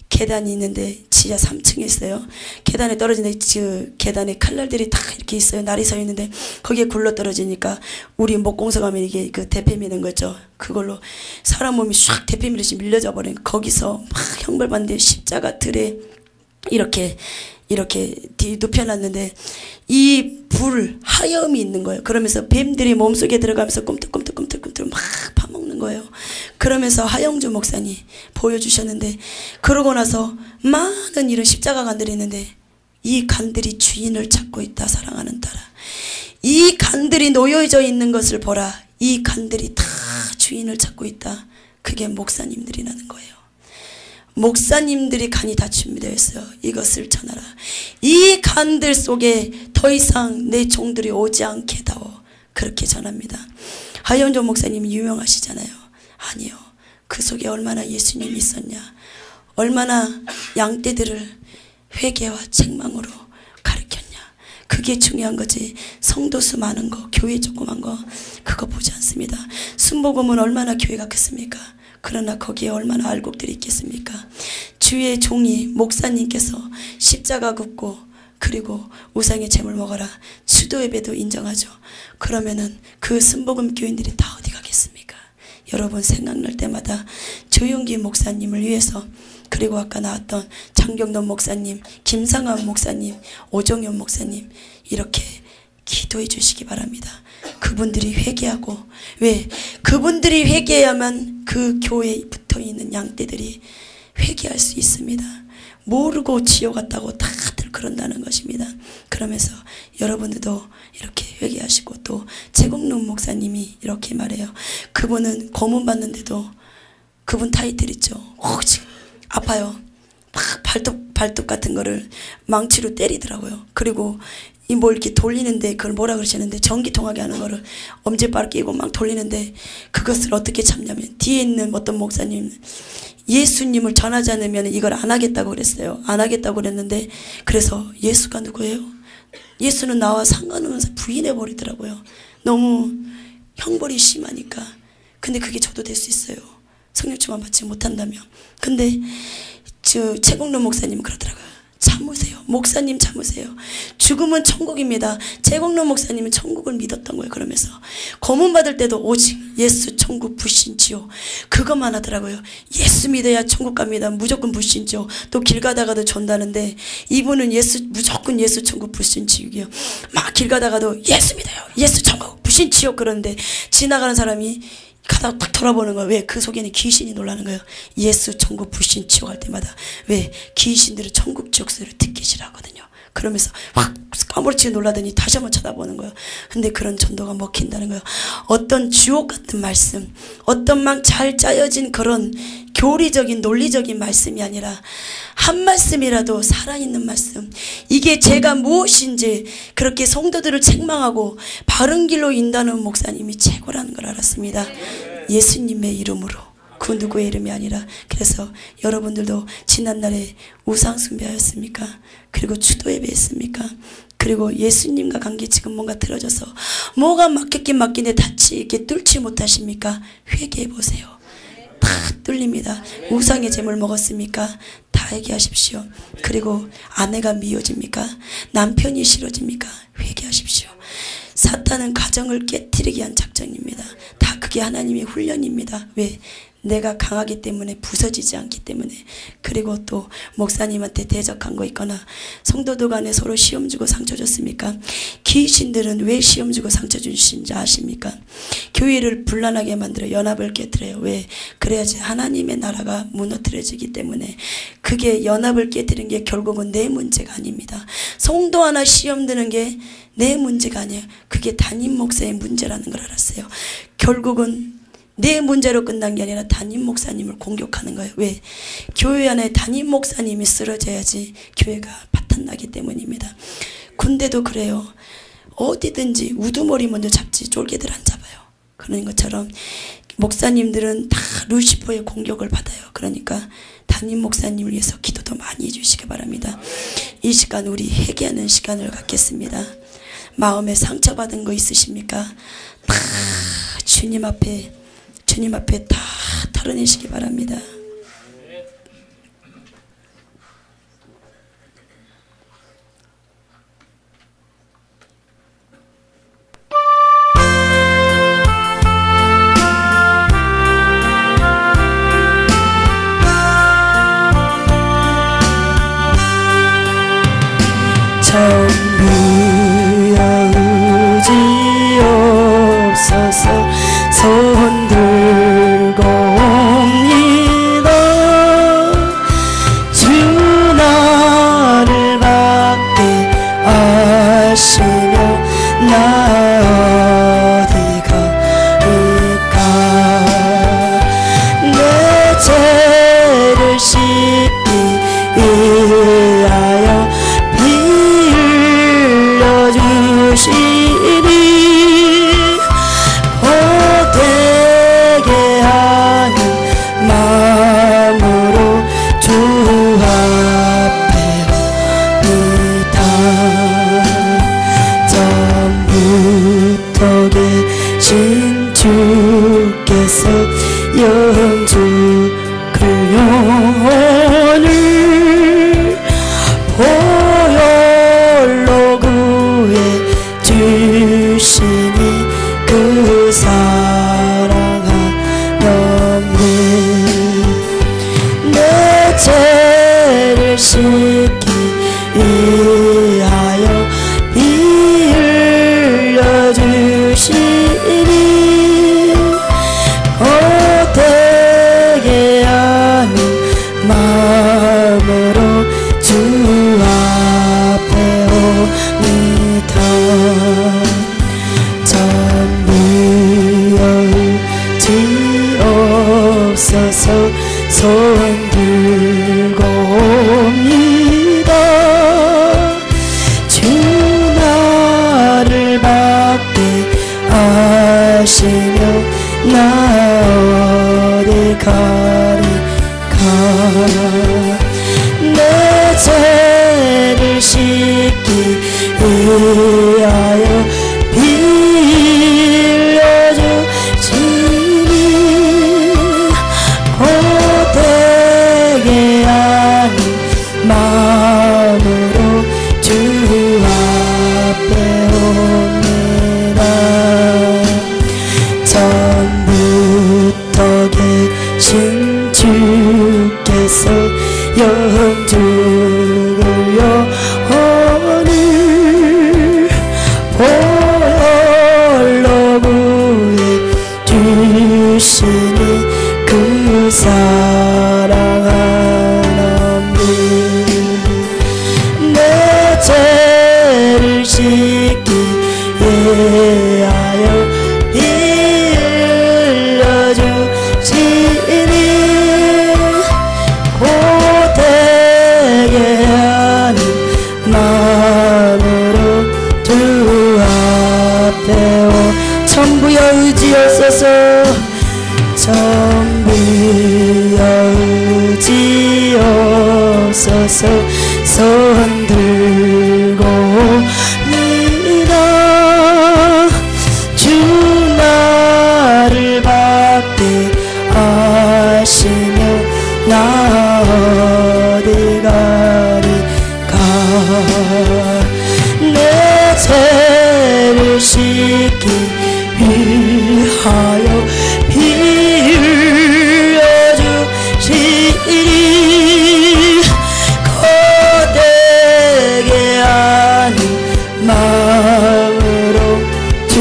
계단이 있는데 지하 3층에 있어요. 계단에 떨어지는데 그 계단에 칼날들이 다 이렇게 있어요. 날이 서 있는데 거기에 굴러 떨어지니까 우리 목공서 가면 이게 그 대패 미는 거죠. 그걸로 사람 몸이 샥 대패 미듯이 밀려져 버린, 거기서 막 형벌받는데 십자가 들에 이렇게 눕혀놨는데 이 불 하염이 있는 거예요. 그러면서 뱀들이 몸속에 들어가면서 꿈틀꿈틀 막 파먹는 거예요. 그러면서 하영주 목사님 보여주셨는데, 그러고 나서 많은 이런 십자가 간들이 있는데 이 간들이 주인을 찾고 있다. 사랑하는 딸아, 이 간들이 놓여져 있는 것을 보라. 이 간들이 다 주인을 찾고 있다. 그게 목사님들이라는 거예요. 목사님들이 간이 다 준비되어 있어요. 이것을 전하라. 이 간들 속에 더 이상 내 종들이 오지 않게 다오. 그렇게 전합니다. 하영조 목사님이 유명하시잖아요. 아니요. 그 속에 얼마나 예수님이 있었냐. 얼마나 양떼들을 회개와 책망으로 가르쳤냐. 그게 중요한 거지. 성도수 많은 거, 교회 조그만 거, 그거 보지 않습니다. 순복음은 얼마나 교회가 크습니까? 그러나 거기에 얼마나 알곡들이 있겠습니까? 주의 종이 목사님께서 십자가 긋고 그리고 우상의 재물 먹어라. 수도 예배도 인정하죠. 그러면은 그 순복음 교인들이 다 어디 가겠습니까? 여러분 생각날 때마다 조용기 목사님을 위해서, 그리고 아까 나왔던 장경돈 목사님, 김상환 목사님, 오정현 목사님, 이렇게 기도해 주시기 바랍니다. 그분들이 회개하고, 왜? 그분들이 회개해야만 그 교회에 붙어있는 양떼들이 회개할 수 있습니다. 모르고 지옥 갔다고 다들 그런다는 것입니다. 그러면서 여러분들도 이렇게 회개하시고, 또 최국룡 목사님이 이렇게 말해요. 그분은 고문 받는데도 그분 타이틀 있죠. 오직 아파요. 막 발톱 같은 거를 망치로 때리더라고요. 그리고 이 뭘 이렇게 돌리는데 그걸 뭐라 그러시는데, 전기 통하게 하는 거를 엄지발 끼고 막 돌리는데, 그것을 어떻게 참냐면, 뒤에 있는 어떤 목사님 예수님을 전하지 않으면 이걸 안 하겠다고 그랬어요. 안 하겠다고 그랬는데, 그래서 예수가 누구예요? 예수는 나와 상관없는 부인해 버리더라고요. 너무 형벌이 심하니까. 근데 그게 저도 될 수 있어요. 성령충만 받지 못한다면. 근데 저 최국룡 목사님은 그러더라고요. 참으세요. 목사님 참으세요. 죽음은 천국입니다. 최국룡 목사님은 천국을 믿었던 거예요. 그러면서 고문 받을 때도 오직 예수 천국 불신지요. 그것만 하더라고요. 예수 믿어야 천국 갑니다. 무조건 불신지요. 또 길 가다가도 전다는데, 이분은 예수 무조건 예수 천국 불신지요. 막 길 가다가도 예수 믿어요. 예수 천국 불신지요. 그런데 지나가는 사람이 가다가 딱 돌아보는 거예요. 왜? 그 속에는 귀신이 놀라는 거예요. 예수 천국 불신 지옥 할 때마다. 왜? 귀신들은 천국 지옥 소리를 듣기 싫어하거든요. 그러면서 확 까무러치게 놀라더니 다시 한번 쳐다보는 거예요. 근데 그런 전도가 먹힌다는 거예요. 어떤 주옥 같은 말씀, 어떤 막 잘 짜여진 그런 교리적인 논리적인 말씀이 아니라 한 말씀이라도 살아있는 말씀, 이게 제가 무엇인지 그렇게 성도들을 책망하고 바른 길로 인도하는 목사님이 최고라는 걸 알았습니다. 예수님의 이름으로, 그 누구의 이름이 아니라. 그래서 여러분들도 지난날에 우상 숭배하였습니까? 그리고 추도 예배했습니까? 그리고 예수님과 관계 지금 뭔가 틀어져서 뭐가 막혔긴 막힌데 닫지 이렇게 뚫지 못하십니까? 회개해 보세요. 다 뚫립니다. 우상의 재물 먹었습니까? 다 얘기하십시오. 그리고 아내가 미워집니까? 남편이 싫어집니까? 회개하십시오. 사탄은 가정을 깨트리기 위한 작전입니다. 다 그게 하나님의 훈련입니다. 왜? 내가 강하기 때문에, 부서지지 않기 때문에. 그리고 또 목사님한테 대적한 거 있거나 성도들 간에 서로 시험 주고 상처 줬습니까? 귀신들은 왜 시험 주고 상처 주신지 아십니까? 교회를 분란하게 만들어 연합을 깨뜨려요. 왜? 그래야지 하나님의 나라가 무너뜨려지기 때문에. 그게 연합을 깨뜨리는 게 결국은 내 문제가 아닙니다. 성도 하나 시험 드는 게 내 문제가 아니에요. 그게 담임 목사의 문제라는 걸 알았어요. 결국은 내 문제로 끝난 게 아니라 담임 목사님을 공격하는 거예요. 왜? 교회 안에 담임 목사님이 쓰러져야지 교회가 파탄나기 때문입니다. 군대도 그래요. 어디든지 우두머리 먼저 잡지 쫄개들 안 잡아요. 그런 것처럼 목사님들은 다 루시퍼의 공격을 받아요. 그러니까 담임 목사님을 위해서 기도도 많이 해주시기 바랍니다. 이 시간 우리 회개하는 시간을 갖겠습니다. 마음에 상처받은 거 있으십니까? 다 주님 앞에 다 털어내시기 바랍니다. 전부여 의지 없어서 손 들고 옵니다. 주 나를 받게 하시며 나 어디 가리까. 내 죄를 계신 주께서 영주 그 영혼을 보혈로 구해 주시니 그 사랑하였네. 내 죄를 씻기 위하여 피 흘려주시니 헛되게 하는 마음으로 주 앞에 옵니다. 전부 여의지옵소서 손 들고 옵니다. 주 나를 받게 하시며 나 어디 가리까. 내 죄를 씻기 위하여 피 흘려주시니 헛되게 하는 마음으로 주 앞에 옵니다. 전부터 계신 주께서 영죽을 영혼을 보혈로 구해 주시니 그 사랑하나님. 내 죄를 씻기 위하여 피 흘려주시니 고되게 하는 마음으로 주 앞에 오. 전부여 의지옵소서. 전부여 의지옵소서. 손 들고 옵니다. 주 나를 받게 하시며 나 어디 가리까. 내 죄를 씻기 위하여 피 흘려주시니 거되게 하는 마음으로 주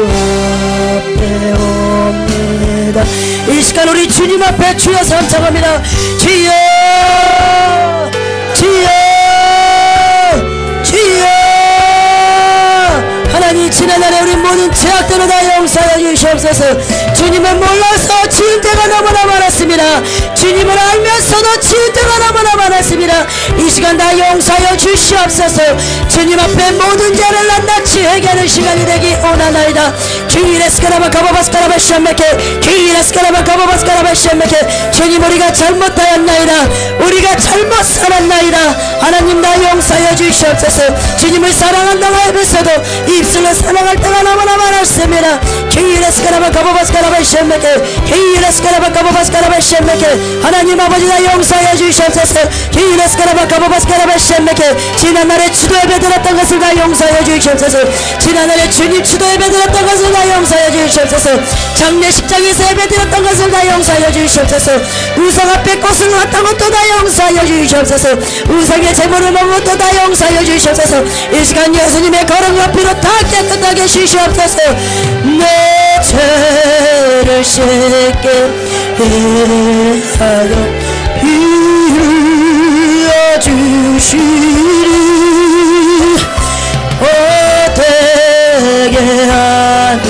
앞에 옵니다. 이 시간 우리 주님 앞에 주여 삼창합니다. 주여 주여 주여. 하나님 지난날에 우리 모든 죄악들을 다 용서하여 주시옵소서. 주님을 몰라서 지은 죄가 너무나 많았습니다. 주님을 알면서도 지은 죄가 너무나 많았습니다. 이 시간 다 용서하여 주시옵소서. 주님 앞에 모든 죄를 낱낱이 회개하는 시간이 되기 원하나이다. 주일에스카라바 가바바스카라바 시험맥해 주일에스카라바 가바바스카라바 시험맥해. 주님 우리가 잘못하였나이다. 우리가 잘못 살았나이다. 하나님 나 용서하여 주시옵소서. 주님을 사랑한다고 하면서도 입술로 사랑할 때가 너무나 많았습니다. 주일에스카라바 가바바스카라바 시험맥해 주일에스카라바 가바바스카라바 시험맥해. 하나님 아버지 나 용서하여 주시옵소서. 주일에스카라바 가바바스카라바 시험맥해. 지난날에 주도 예배 드렸던 것을 다 용서하여 주시옵소서. 지난날에 주님 주도 예배 드렸던 것을 다 용서하여 주시옵소서. 장례식장에서 예배 드렸던 것을 다 용서하여 주시옵소서. 우상 앞에 꽃을 놨던 것도 다 용서하여 주시옵소서. 우상의 제물을 먹은 것도 다 용서하여 주시옵소서. 이 시간 예수님의 걸음과 피로 다 깨끗하게 주시옵소서. 내 죄를 씻게 하여 피 흘려주시니 되게 하는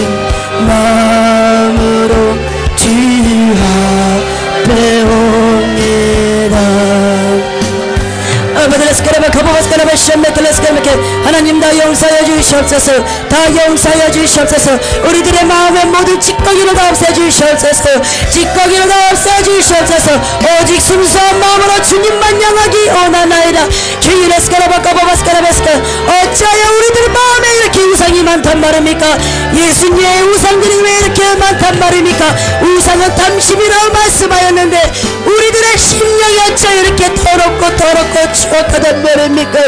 마음으로 주 앞에 옵니다. 아버지 레스카라바 가보바스카라바 시험메트 레스카라메케. 하나님 다 용서해 주시옵소서. 다 용서해 주시옵소서. 우리들의 마음의 모든 찌꺼기를 다 없애 주시옵소서. 찌꺼기를 다 없애 주시옵소서. 오직 순수한 마음으로 주님만 향하기 원하나이다. 어찌하여 우리들 마음에 이렇게 우상이 많단 말입니까? 예수님의 우상들이 왜 이렇게 많단 말입니까? 우상은 탐심이라고 말씀하였는데 우리들의 심령이 어찌 이렇게 더럽고 추악하단 말입니까?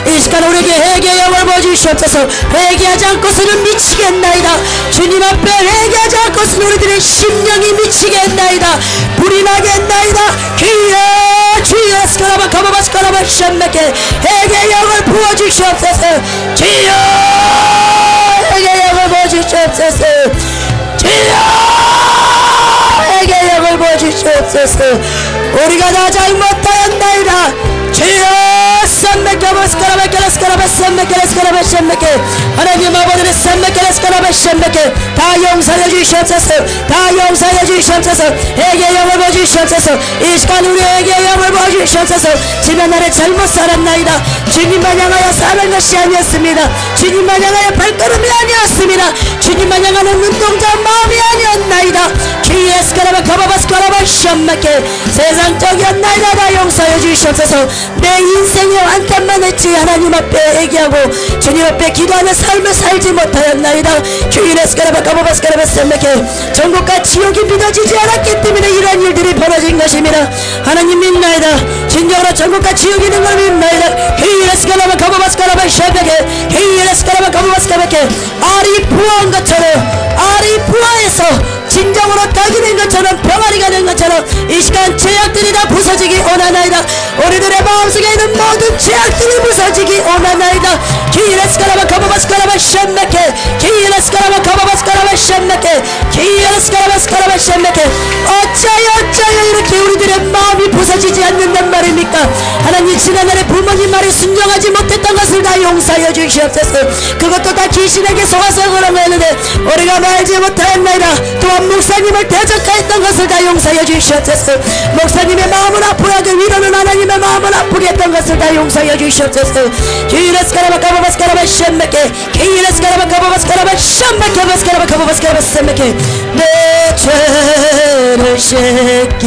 이 시간 우리에게 회개의 영을 보여주시옵소서. 회개하지 않고서는 미치겠나이다. 주님 앞에 회개하지 않고서는 우리들의 심령이 미치겠나이다. 불이 나겠나이다. 주여 회개의 영을 부어주시옵소서. 주여 회개의 영을 부어주시옵소서. 주여 회개의 영을 부어주시옵소서. 우리가 다 잘못하였나이다. 주여 하나님 아버지를 다 용서해 주시옵소서. 다 용서해 주시옵소서. 회개의 영을 보여주시옵소서. 이 시간 우리 회개의 영을 보여주시옵소서. 지난날에 잘못 살았나이다. 주님만 향하여 사는 것이 아니었습니다. 주님만 향하여 발걸음이 아니었습니다. 주님만 향하는 눈동자 마음이 아니었나이다. 세상적이었나이다. 다 용서해 주시옵소서. 내 인생에 완탄만 했지 하나님 앞에 회개하고 주님 앞에 기도하는 삶을 살지 못하였나이다. 전국과 지옥이 믿어지지 않았기 때문에 이러한 일들이 벌어진 것입니다. 하나님 믿나이다. 진정으로 전국과 지옥이 있는 걸 믿나이다. 알이 부화한 것처럼 알이 부화해서 진정으로 떡이 된 것처럼 병아리가 된 것처럼 이 시간 죄악들이 다 부서지기 원하나이다. 우리들의 마음속에 있는 모든 죄악들이 부서지기 원하나이다. 어찌하여 이렇게 우리들의 마음이 부서지지 않는단 말입니까? 하나님 지난날에 부모님 말에 순종하지 못했던 것을 다 용서해 주시옵소서. 그것도 다 귀신에게 속아서 그런 거였는데 우리가 말지 못하였나이다. 또한 목사님을 대적하였던 것을 다 용서해 주시옵소서. 목사님의 마음을 아프게 하기 위로는 하나님의 마음을 아프게 했던 것을 다 용서해 주시옵소서. 내 죄를 씻게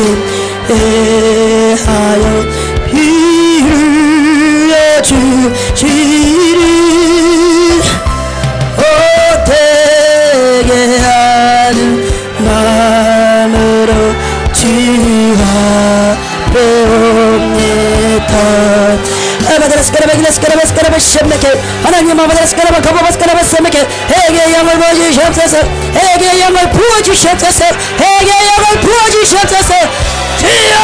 하여 피 흘려 주시리. 되게 하는 마음으로 주 앞에 옵니다. 하나님 회개의 영을 부어주시옵소서. 회개의 영을 부어주시옵소서. 회개의 영을 부어주시옵소서. 주여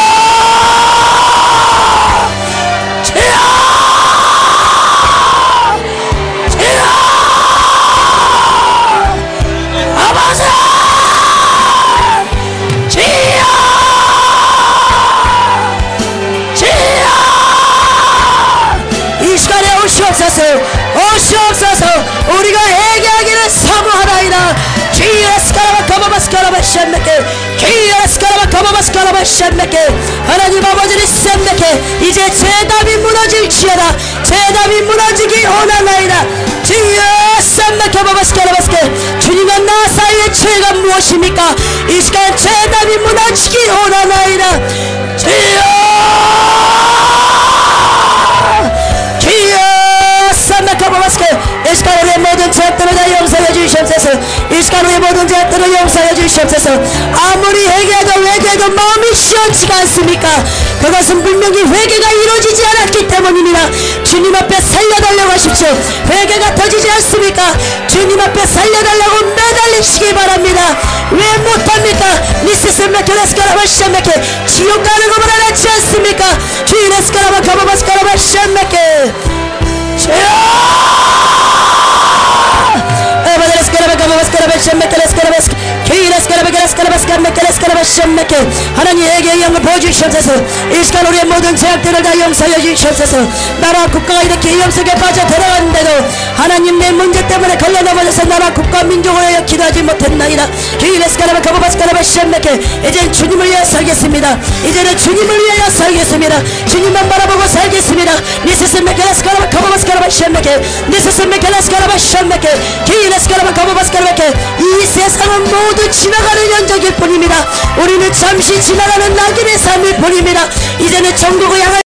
주여 주여 아버지 주여 주여 이 시간에 오시옵소서. 오시옵소서. 우리가 회개하기를 사모하나이다. 하나님 아버지를 샘맥해 이제 죄담이 무너질지어다. 죄담이 무너지기 원하나이다. 주여 주님과 나 사이의 죄가 무엇입니까? 이 시간 죄담이 무너지기 원하나이다. 주여 이 시간 우리의 모든 죄악들을 다 용서해 주시옵소서. 이 시간 우리의 모든 죄악들을 용서해 주시옵소서. 아무리 회개해도 마음이 시원치가 않습니까? 그것은 분명히 회개가 이루어지지 않았기 때문입니다. 주님 앞에 살려달라고 하십시오. 회개가 터지지 않습니까? 주님 앞에 살려달라고 매달리시기 바랍니다. 왜 못합니까? 지옥 가는 것보다 낫지 않습니까? 하나님에게 영을 보여주시옵소서. 이 시간 우리의 모든 죄악들을 다 용서해 주시옵소서. 나라 국가가 이렇게 위험 속에 빠져 들어갔는데도 하나님 내 문제 때문에 걸려 넘어져서 나라 국가 민족을 위하여 기도하지 못했나이다. 이제는 주님을 위하여 살겠습니다. 이제는 주님을 위하여 살겠습니다. 주님만 바라보고 살겠습니다. 이 세상은 모두 지나가는 연적일 뿐입니다. 우리는 잠시 지나가는 낙인의 삶일 뿐입니다. 이제는 천국을 향할